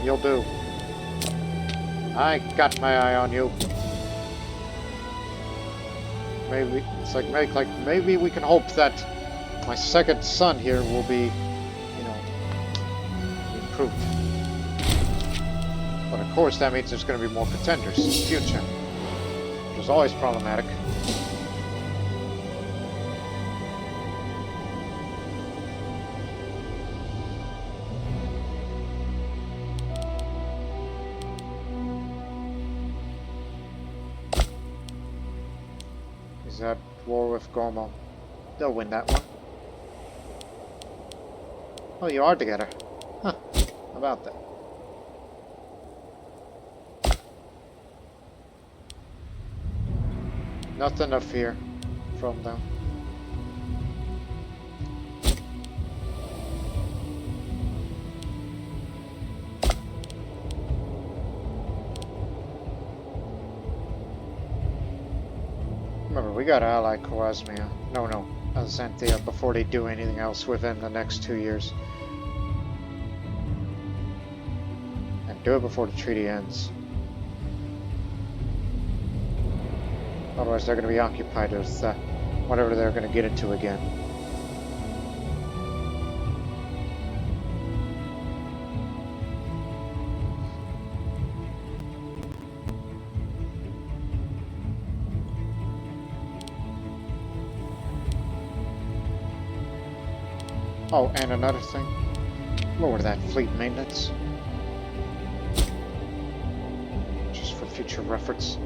you'll do. I got my eye on you. Maybe it's like maybe we can hope that my second son here will be, improved. But of course that means there's going to be more contenders in the future, which is always problematic. Is that war with Gomo? They'll win that one. Oh, you are together. Huh. How about that? Nothing to fear from them. Remember, we got ally Coasmia. No, Xanthia before they do anything else within the next 2 years. And do it before the treaty ends. Otherwise they're going to be occupied with whatever they're going to get into again. Oh, and another thing. Lower that fleet maintenance. Just for future reference.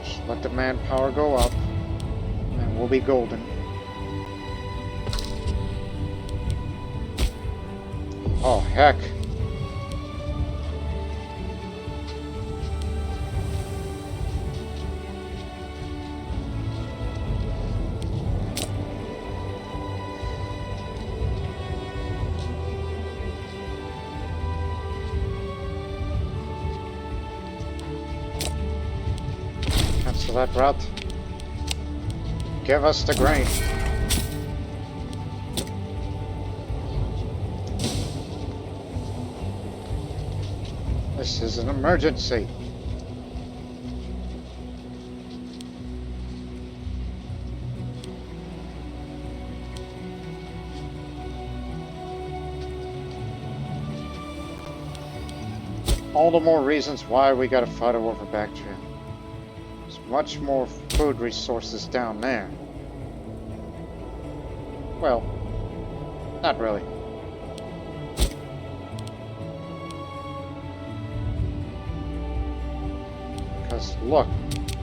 Just let the manpower go up. We'll be golden. Oh, heck. Cancel that route. Give us the grain. This is an emergency. All the more reasons why we gotta fight a war for Bactria. There's much more food resources down there. Well, not really. Because look,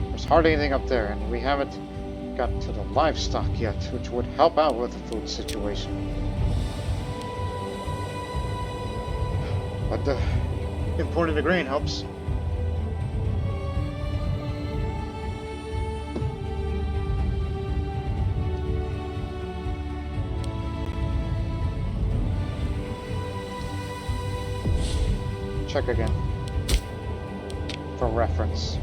there's hardly anything up there, and we haven't got to the livestock yet, which would help out with the food situation. But the importing the grain helps. Check again for reference.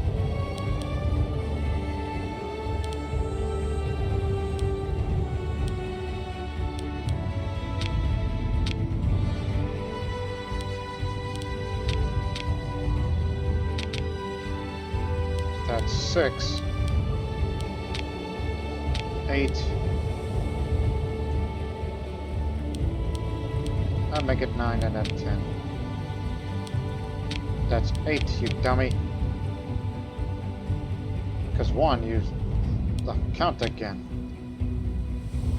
That's 6, 8. I'll make it 9 and then 10. That's 8, you dummy. Because 1, you... count again.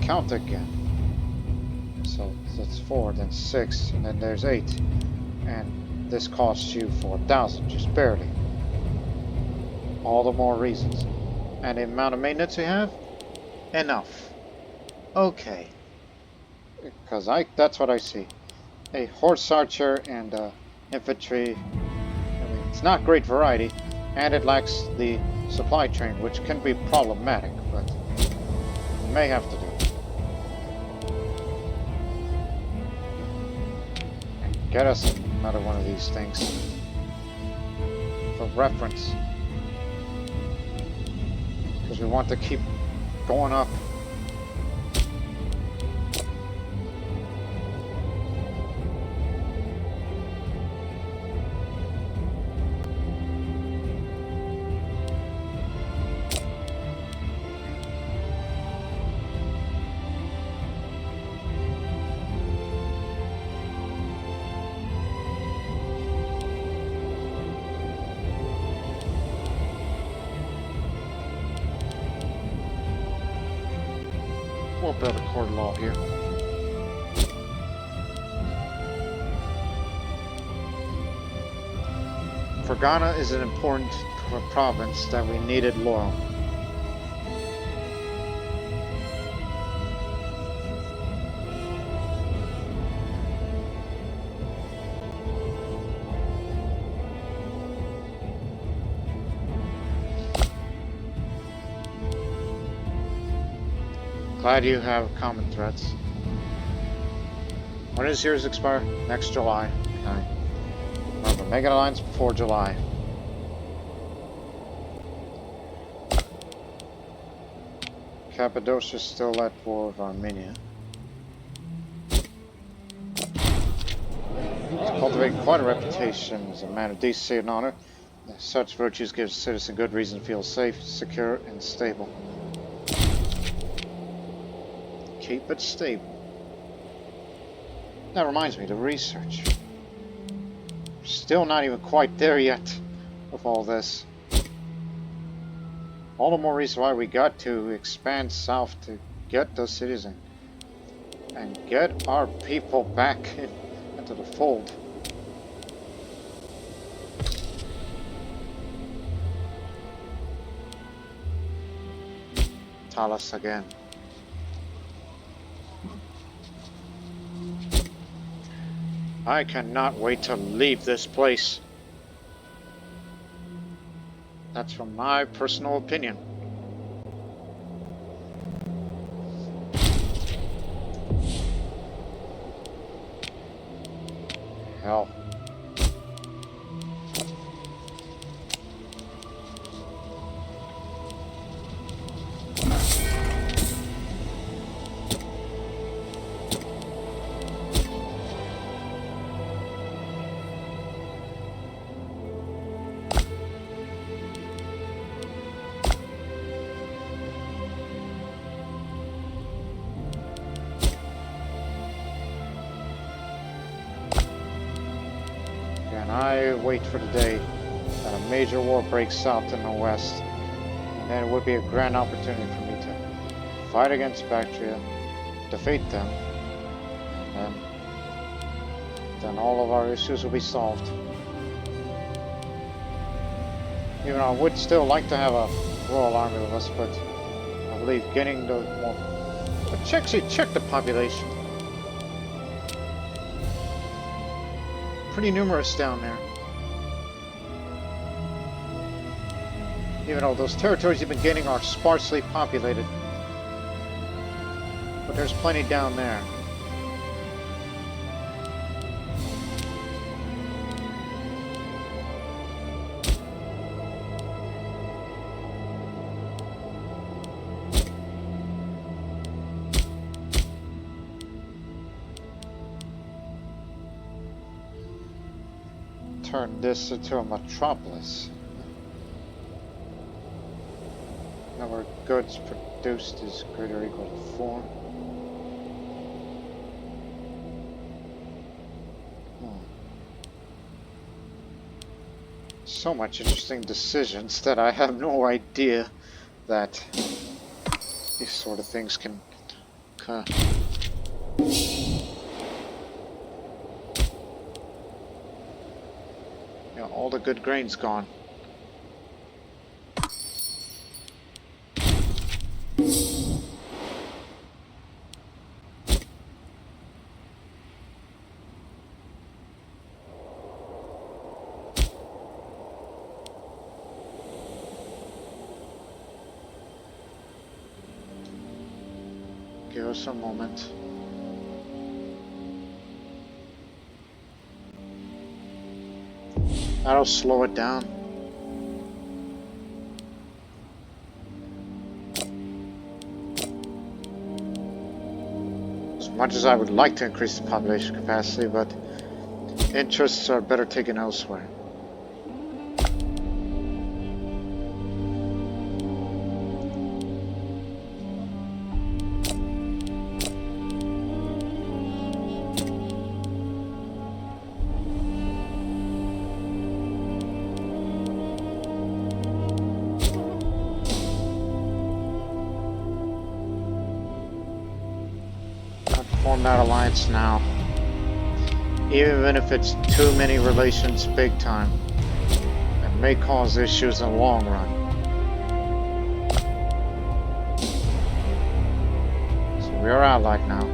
Count again. So that's 4, then 6, and then there's 8. And this costs you 4,000, just barely. All the more reasons. And the amount of maintenance we have? Enough. Okay. Because that's what I see. A horse archer and infantry. I mean, it's not great variety, and it lacks the supply train, which can be problematic, but we may have to do it. And get us another one of these things for reference, because we want to keep going up. We'll build a court law here. Ferghana is an important province that we needed loyal. Glad you have common threats. When does yours expire? Next July. Okay. Remember, make an alliance before July. Cappadocia is still at war with Armenia. He's cultivating quite a reputation as a man of decency and honor. Such virtues give a citizen good reason to feel safe, secure, and stable. Keep it stable. That reminds me, the research. Still not even quite there yet with all this. All the more reason why we got to expand south to get those cities in. And get our people back into the fold. Talos again. I cannot wait to leave this place. That's from my personal opinion. Hell. I wait for the day that a major war breaks out in the west, and then it would be a grand opportunity for me to fight against Bactria, defeat them, and then all of our issues will be solved. Even though I would still like to have a royal army with us, but I believe getting the more... But check the population. Pretty numerous down there. Even though those territories you've been gaining are sparsely populated. But there's plenty down there. Turn this into a metropolis. goods produced is greater or equal to 4. So much interesting decisions that I have no idea that these sort of things can occur. Yeah, all the good grain's gone. Give us a moment. That'll slow it down. As much as I would like to increase the population capacity, but interests are better taken elsewhere. Form that alliance now. Even if it's too many relations big time, it may cause issues in the long run. So we are allied now.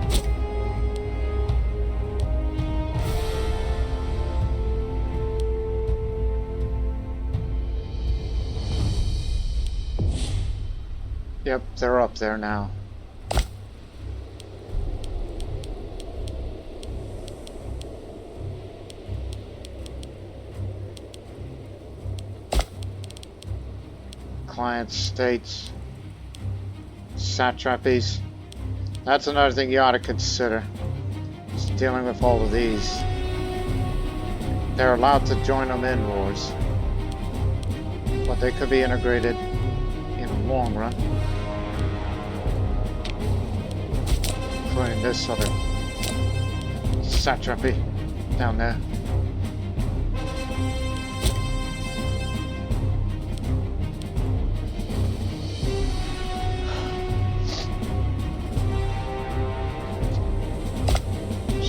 Yep, they're up there now. Client states, satrapies. That's another thing you ought to consider. Just dealing with all of these. They're allowed to join them in wars, but they could be integrated in the long run. Including this other satrapy down there.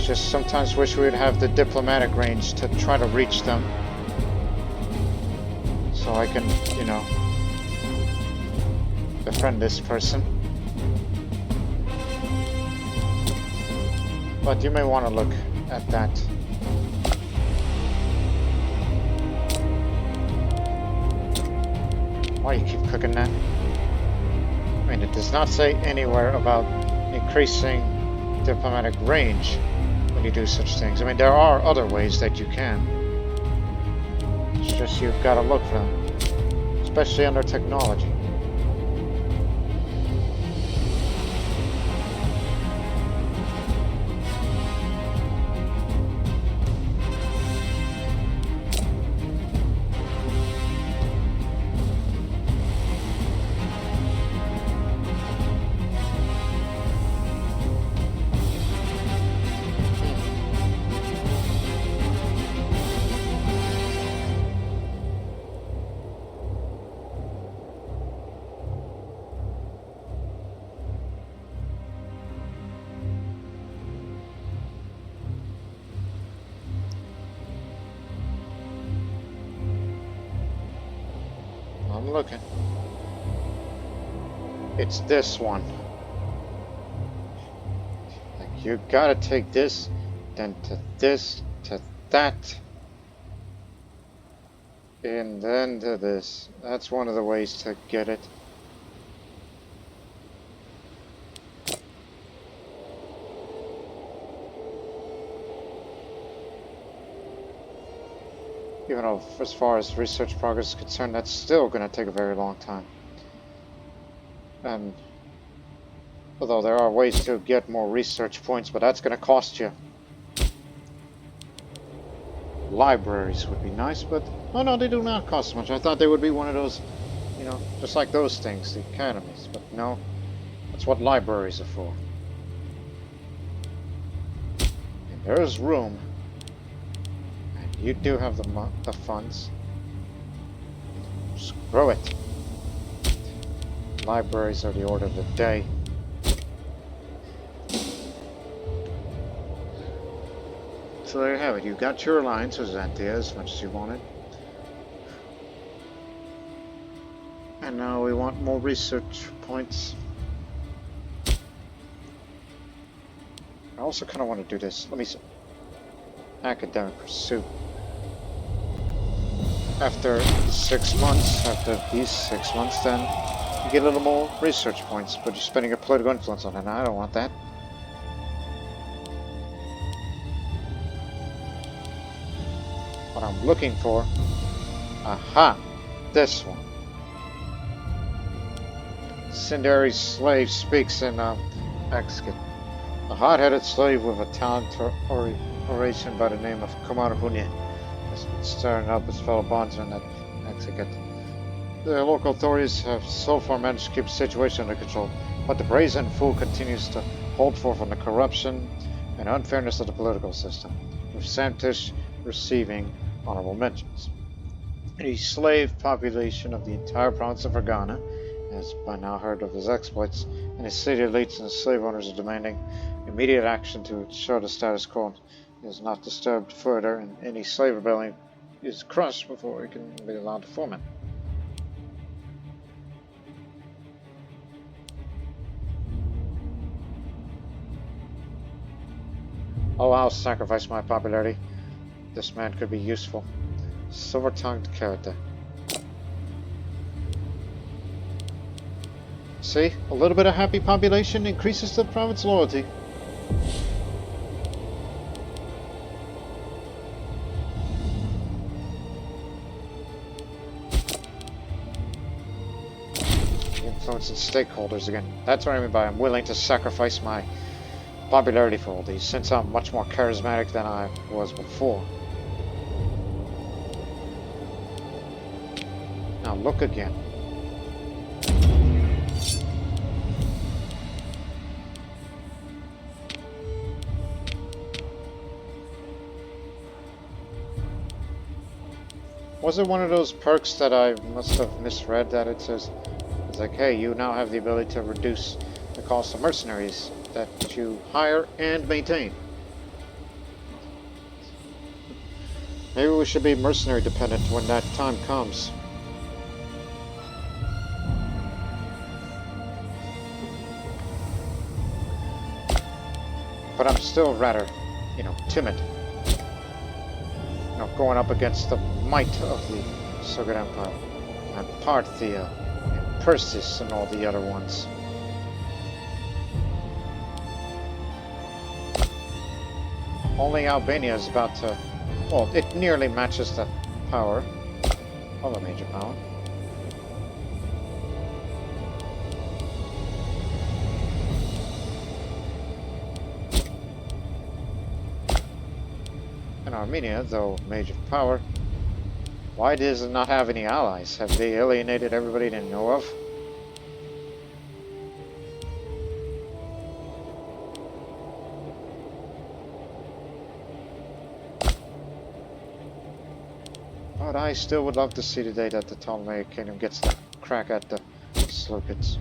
Just sometimes wish we would have the diplomatic range to try to reach them. So I can, you know, befriend this person. But you may want to look at that. Why you keep cooking that? I mean, it does not say anywhere about increasing diplomatic range when you do such things. I mean, there are other ways that you can. It's just you've got to look for them, especially under technology. I'm looking. It's this one. Like, you gotta take this, then to this, to that, and then to this. That's one of the ways to get it. Even though, as far as research progress is concerned, that's still going to take a very long time. And although there are ways to get more research points, but that's going to cost you. Libraries would be nice, but oh no, they do not cost much. I thought they would be one of those You know, just like those things, the academies. But no, that's what libraries are for. And there's room. And you do have the funds. Screw it. Libraries are the order of the day. So there you have it. You got your alliance with Xanthia as much as you wanted. And now we want more research points. I also kind of want to do this. Let me see. Academic pursuit. After 6 months, after these 6 months, then you get a little more research points, but you're spending your political influence on it. I don't want that. What I'm looking for, aha, this one. Cindery's slave speaks in Mexican. A hot-headed slave with a talent oration by the name of Kumarhunya has been stirring up his fellow bondsmen at Mexican. The local authorities have so far managed to keep the situation under control, but the brazen fool continues to hold forth on the corruption and unfairness of the political system, with Santish receiving honorable mentions. The slave population of the entire province of Ferghana has by now heard of his exploits, and his city elites and slave owners are demanding immediate action to ensure the status quo is not disturbed further, and any slave rebellion is crushed before it can be allowed to form it. Oh, I'll sacrifice my popularity. This man could be useful. Silver-tongued character. See, a little bit of happy population increases the province's loyalty. Influencing stakeholders again. That's what I mean by I'm willing to sacrifice my popularity for all these, since I'm much more charismatic than I was before. Now look again. Was it one of those perks that I must have misread that it says, it's like, hey, you now have the ability to reduce the cost of mercenaries that you hire and maintain. Maybe we should be mercenary dependent when that time comes. But I'm still rather, timid. Going up against the might of the Sogdian Empire, and Parthia, and Persis, and all the other ones. Only Albania is about to... Well, it nearly matches the power of a major power. And Armenia, though major power, why does it not have any allies? Have they alienated everybody they know of? But I still would love to see the day that the Ptolemaic Kingdom gets the crack at the Seleucids.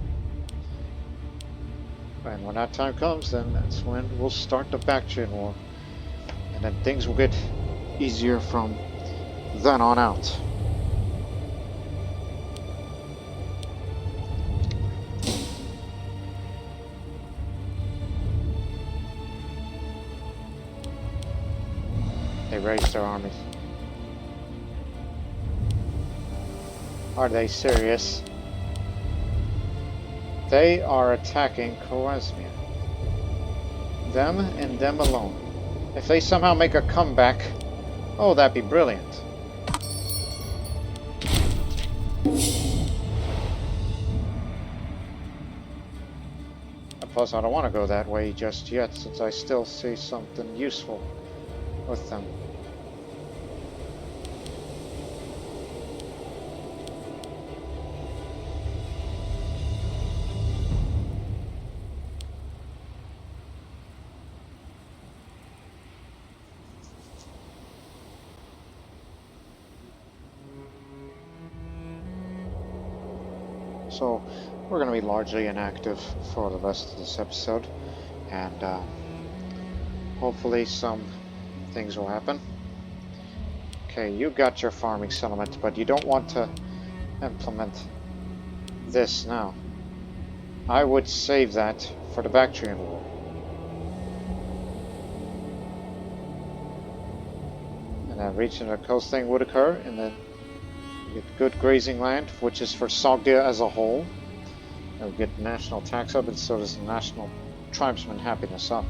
And when that time comes, then that's when we'll start the Bactrian War. And then things will get easier from then on out. They raised their armies. Are they serious? They are attacking Khwarezmia. Them and them alone. If they somehow make a comeback, oh, that'd be brilliant. Plus, I don't want to go that way just yet, since I still see something useful with them. So we're going to be largely inactive for the rest of this episode, and hopefully some things will happen. Okay, you got your farming settlement, but you don't want to implement this now. I would save that for the Bactrian War. And then reaching the coast thing would occur, and then you get good grazing land, which is for Sogdia as a whole. And we get national tax up, and so does the national tribesman happiness up.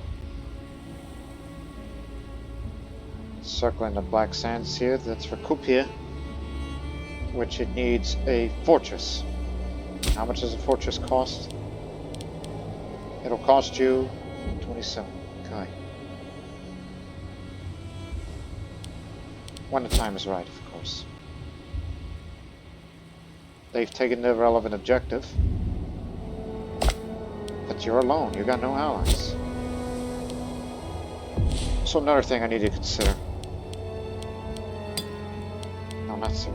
Circling the black sands here, that's for Kupia, which it needs a fortress. How much does a fortress cost? It'll cost you 27. Okay. When the time is right, of course. They've taken the relevant objective. But you're alone. You got no allies. So another thing I need to consider. No, not so.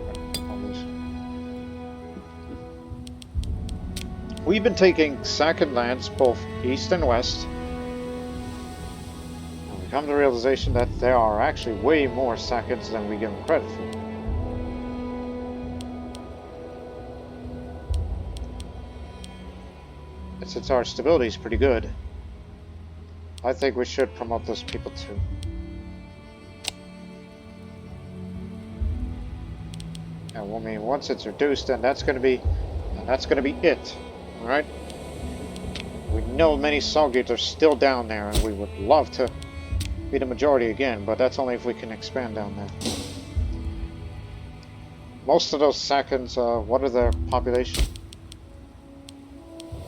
We've been taking second lands both east and west. And we come to the realization that there are actually way more seconds than we give them credit for. And since our stability is pretty good, I think we should promote those people too. And I mean, once it's reduced, then that's going to be it. All right. We know many Sogdians are still down there, and we would love to be the majority again, but that's only if we can expand down there. Most of those seconds, what are their population?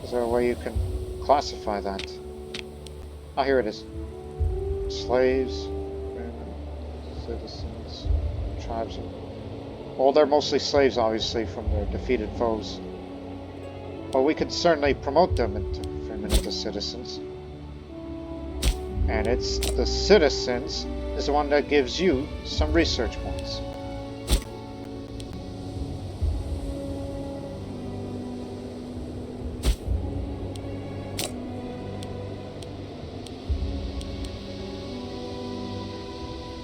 Is there a way you can classify that? Ah, here it is. Slaves, citizens, tribes. Well, they're mostly slaves, obviously, from their defeated foes. But we could certainly promote them into citizens. And it's the citizens is the one that gives you some research points.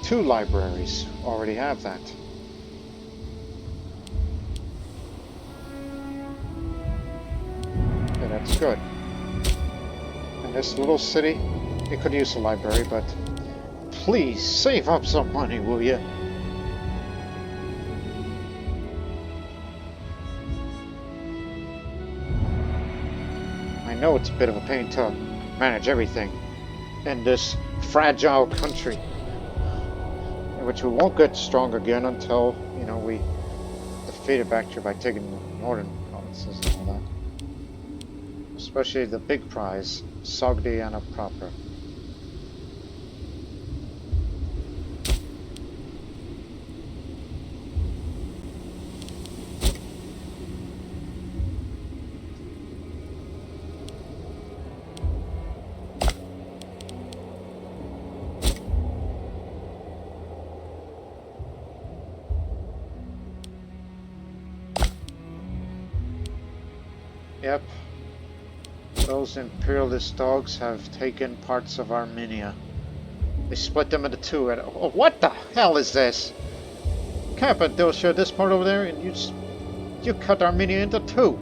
Two libraries already have that. Okay, that's good. And this little city, it could use a library, but please save up some money, will you? I know it's a bit of a pain to manage everything in this fragile country, which we won't get strong again until, you know, we defeated Bactria by taking the northern provinces and all that. Especially the big prize, Sogdiana proper. Yep. Those imperialist dogs have taken parts of Armenia. They split them into two. And oh, what the hell is this? Cappadocia, this part over there, and you cut Armenia into two.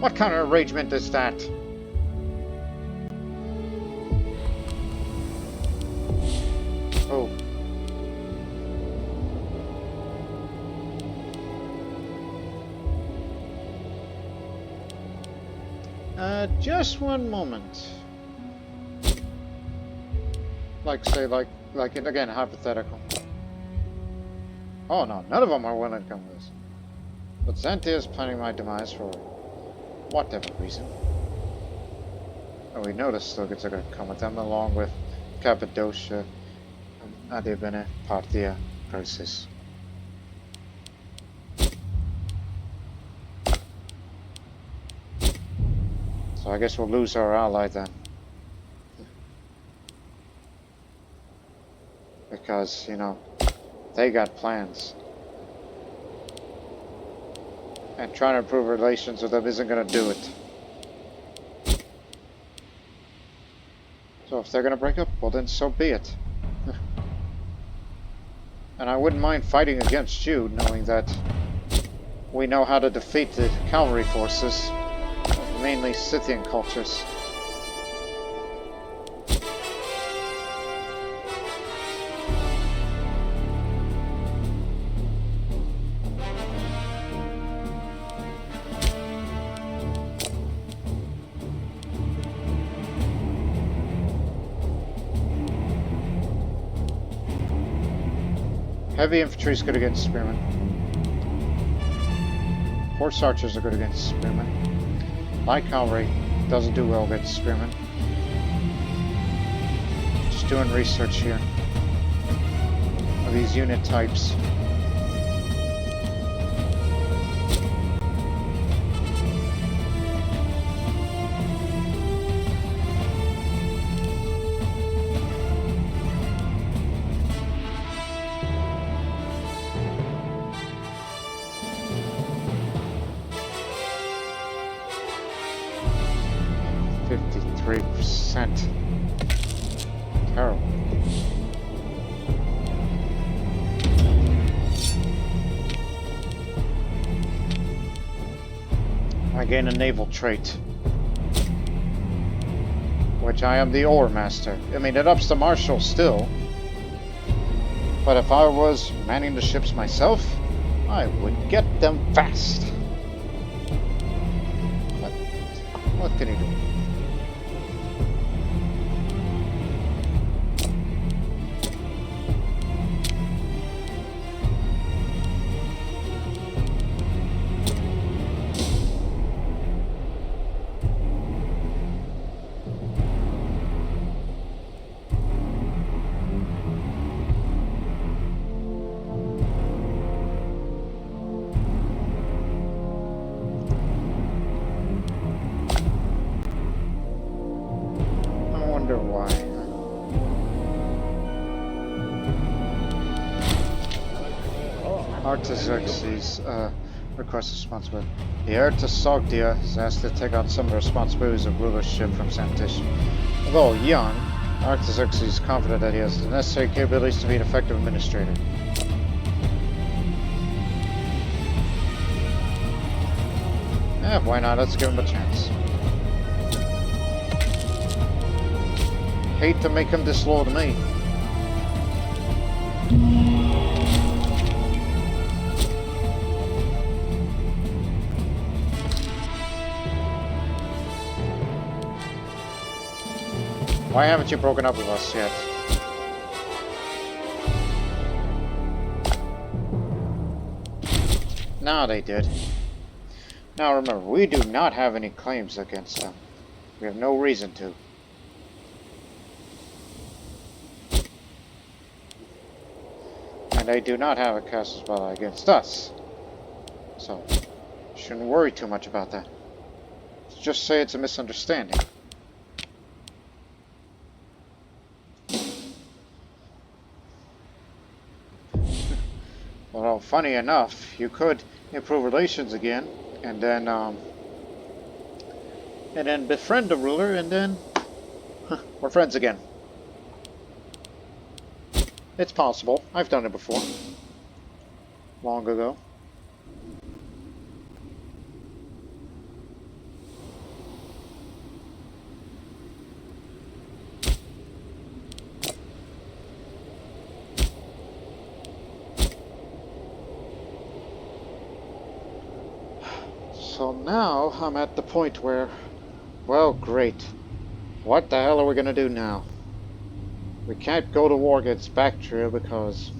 What kind of arrangement is that? Oh. Just one moment. Say, it again, hypothetical. Oh no, none of them are willing to come with us. But Xantia is planning my demise for whatever reason. Oh, we noticed still gets to come with them along with Cappadocia and Adibene Partia Crisis. So I guess we'll lose our ally then. Because, you know, they got plans. And trying to improve relations with them isn't going to do it. So if they're going to break up, well then so be it. And I wouldn't mind fighting against you, knowing that we know how to defeat the cavalry forces, mainly Scythian cultures. Heavy infantry is good against spearmen. Horse archers are good against spearmen. Light cavalry doesn't do well against spearmen. Just doing research here of these unit types. Terrible. I gain a naval trait, which I am the Oar Master. I mean, it ups the martial still, but if I was manning the ships myself, I would get them fast. But what can he do? Artaxerxes requests responsibility. The heir to Sogdia is asked to take on some of the responsibilities of rulership from Santish. Although young, Artaxerxes is confident that he has the necessary capabilities to be an effective administrator. Yeah, why not? Let's give him a chance. Hate to make him disloyal to me. Why haven't you broken up with us yet? Nah, they did. Now remember, we do not have any claims against them. We have no reason to. And they do not have a casus belli against us. So, shouldn't worry too much about that. Just say it's a misunderstanding. Well, funny enough, you could improve relations again, and then befriend the ruler, and then we're friends again. It's possible. I've done it before. Long ago. So now I'm at the point where, well, great. What the hell are we gonna do now? We can't go to war against Bactria because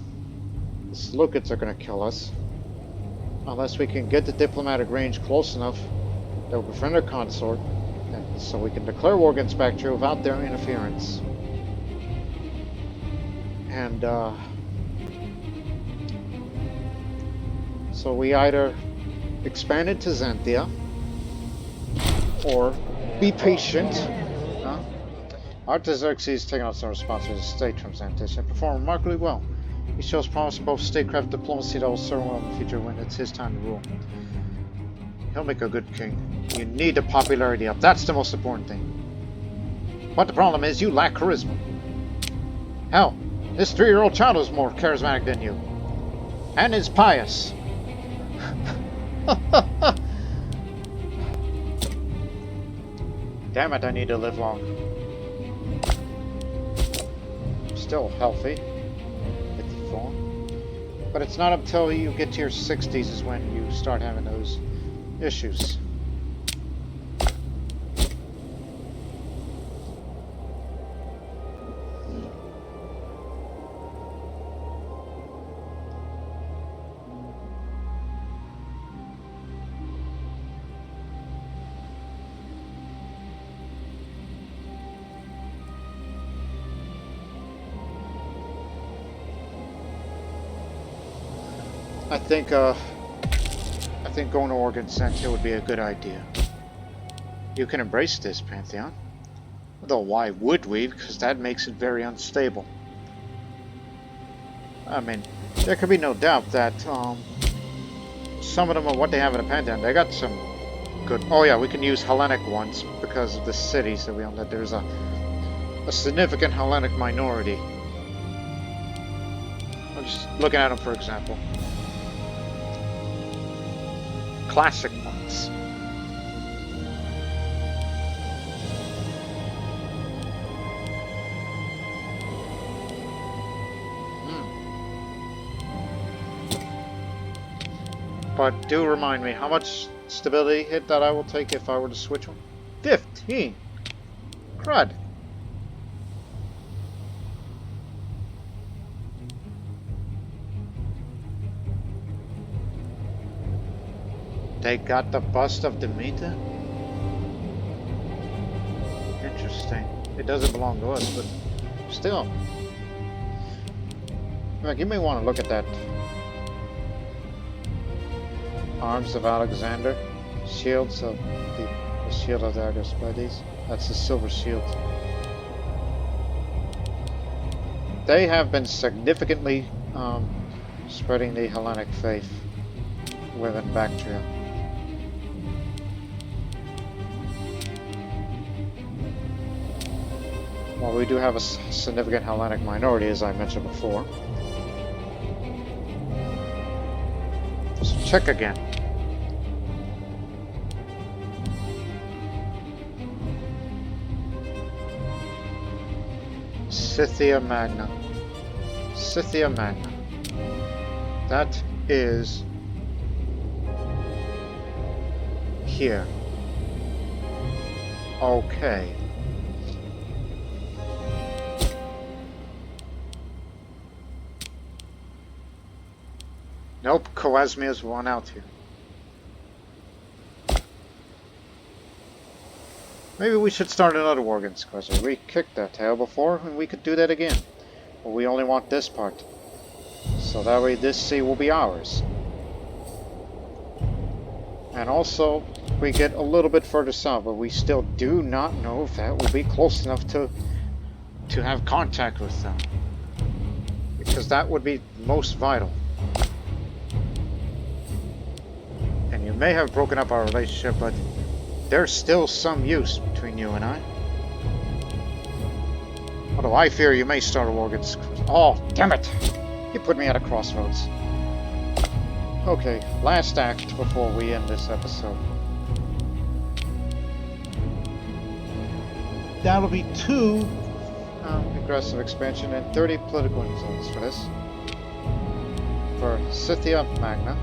the Seleucids are gonna kill us. Unless we can get the diplomatic range close enough that we'll befriend our consort, and so we can declare war against Bactria without their interference. And so we either expand into Xanthia, or be patient. Artaxerxes taking on some responsibilities of state from Xanthia and performed remarkably well. He shows promise of both statecraft and diplomacy that will serve well in the future when it's his time to rule. He'll make a good king. You need the popularity up. That's the most important thing. But the problem is you lack charisma. Hell, this 3-year-old child is more charismatic than you. And is pious. Damn it, I need to live long. Still healthy. 54. But it's not until you get to your 60s is when you start having those issues. I think going to Organ Center would be a good idea. You can embrace this, Pantheon. Though why would we? Because that makes it very unstable. I mean, there could be no doubt that some of them are what they have in the Pantheon. They got some good... Oh yeah, we can use Hellenic ones because of the cities that we own. That there's a significant Hellenic minority. I'm just looking at them for example. Classic ones. But do remind me, how much stability hit that I will take if I were to switch one? 15! Crud! They got the bust of Demeter? Interesting. It doesn't belong to us, but still. Like, you may want to look at that. Arms of Alexander. Shields of the shield of the Argospades. That's the silver shield. They have been significantly spreading the Hellenic faith within Bactria. Well, we do have a significant Hellenic minority, as I mentioned before. So check again. Scythia Magna. Scythia Magna. That is here. Okay. Nope, Coasmia's won out here. Maybe we should start another Organs quest. We kicked that tail before, and we could do that again. But we only want this part. So that way this sea will be ours. And also, we get a little bit further south, but we still do not know if that will be close enough to have contact with them. Because that would be most vital. You may have broken up our relationship, but there's still some use between you and I. Although I fear you may start a Organs. Oh, damn it! You put me at a crossroads. Okay, last act before we end this episode. That'll be 2 aggressive expansion and 30 political influence for this. For Scythia Magna.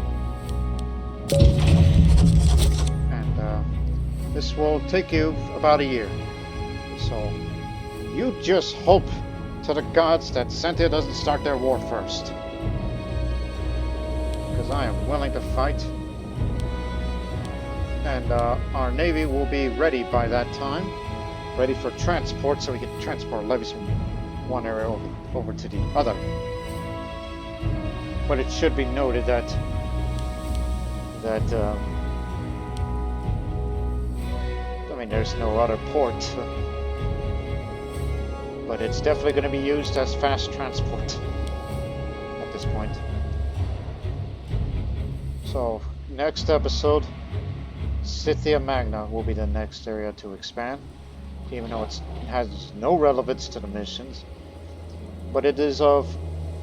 And this will take you about a year. So you just hope to the gods that Sentia doesn't start their war first. Because I am willing to fight. And our navy will be ready by that time. Ready for transport so we can transport levies from one area over to the other. But it should be noted that I mean, there's no other port, but it's definitely going to be used as fast transport at this point. So, next episode, Scythia Magna will be the next area to expand, even though it has no relevance to the missions, but it is of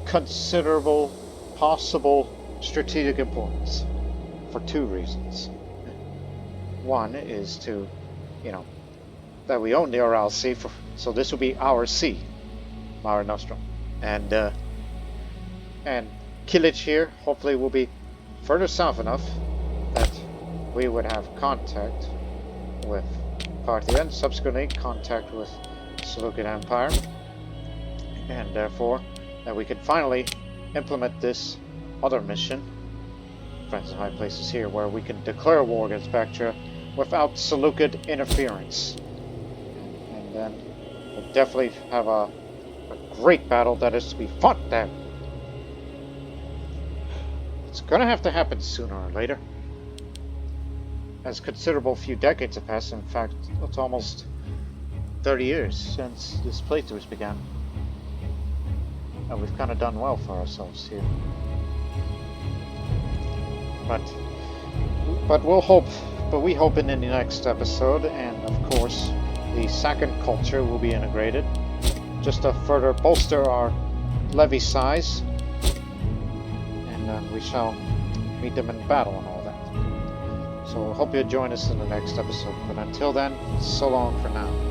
considerable possible strategic importance for two reasons. One is to, that we own the Aral Sea, so this will be our sea, Mare Nostrum, and Kilich here hopefully will be further south enough that we would have contact with Parthia and subsequently contact with Seleucid Empire, and therefore that we could finally implement this other mission, Friends in High Places here, where we can declare war against Bactria without Seleucid interference. And then we'll definitely have a great battle that is to be fought then. It's gonna have to happen sooner or later, as considerable few decades have passed. In fact, it's almost 30 years since this playthrough began, and we've kind of done well for ourselves here. But we'll hope. But we hope in the next episode, and of course, the second culture will be integrated, just to further bolster our levy size, and we shall meet them in battle and all that. So I hope you'll join us in the next episode. But until then, so long for now.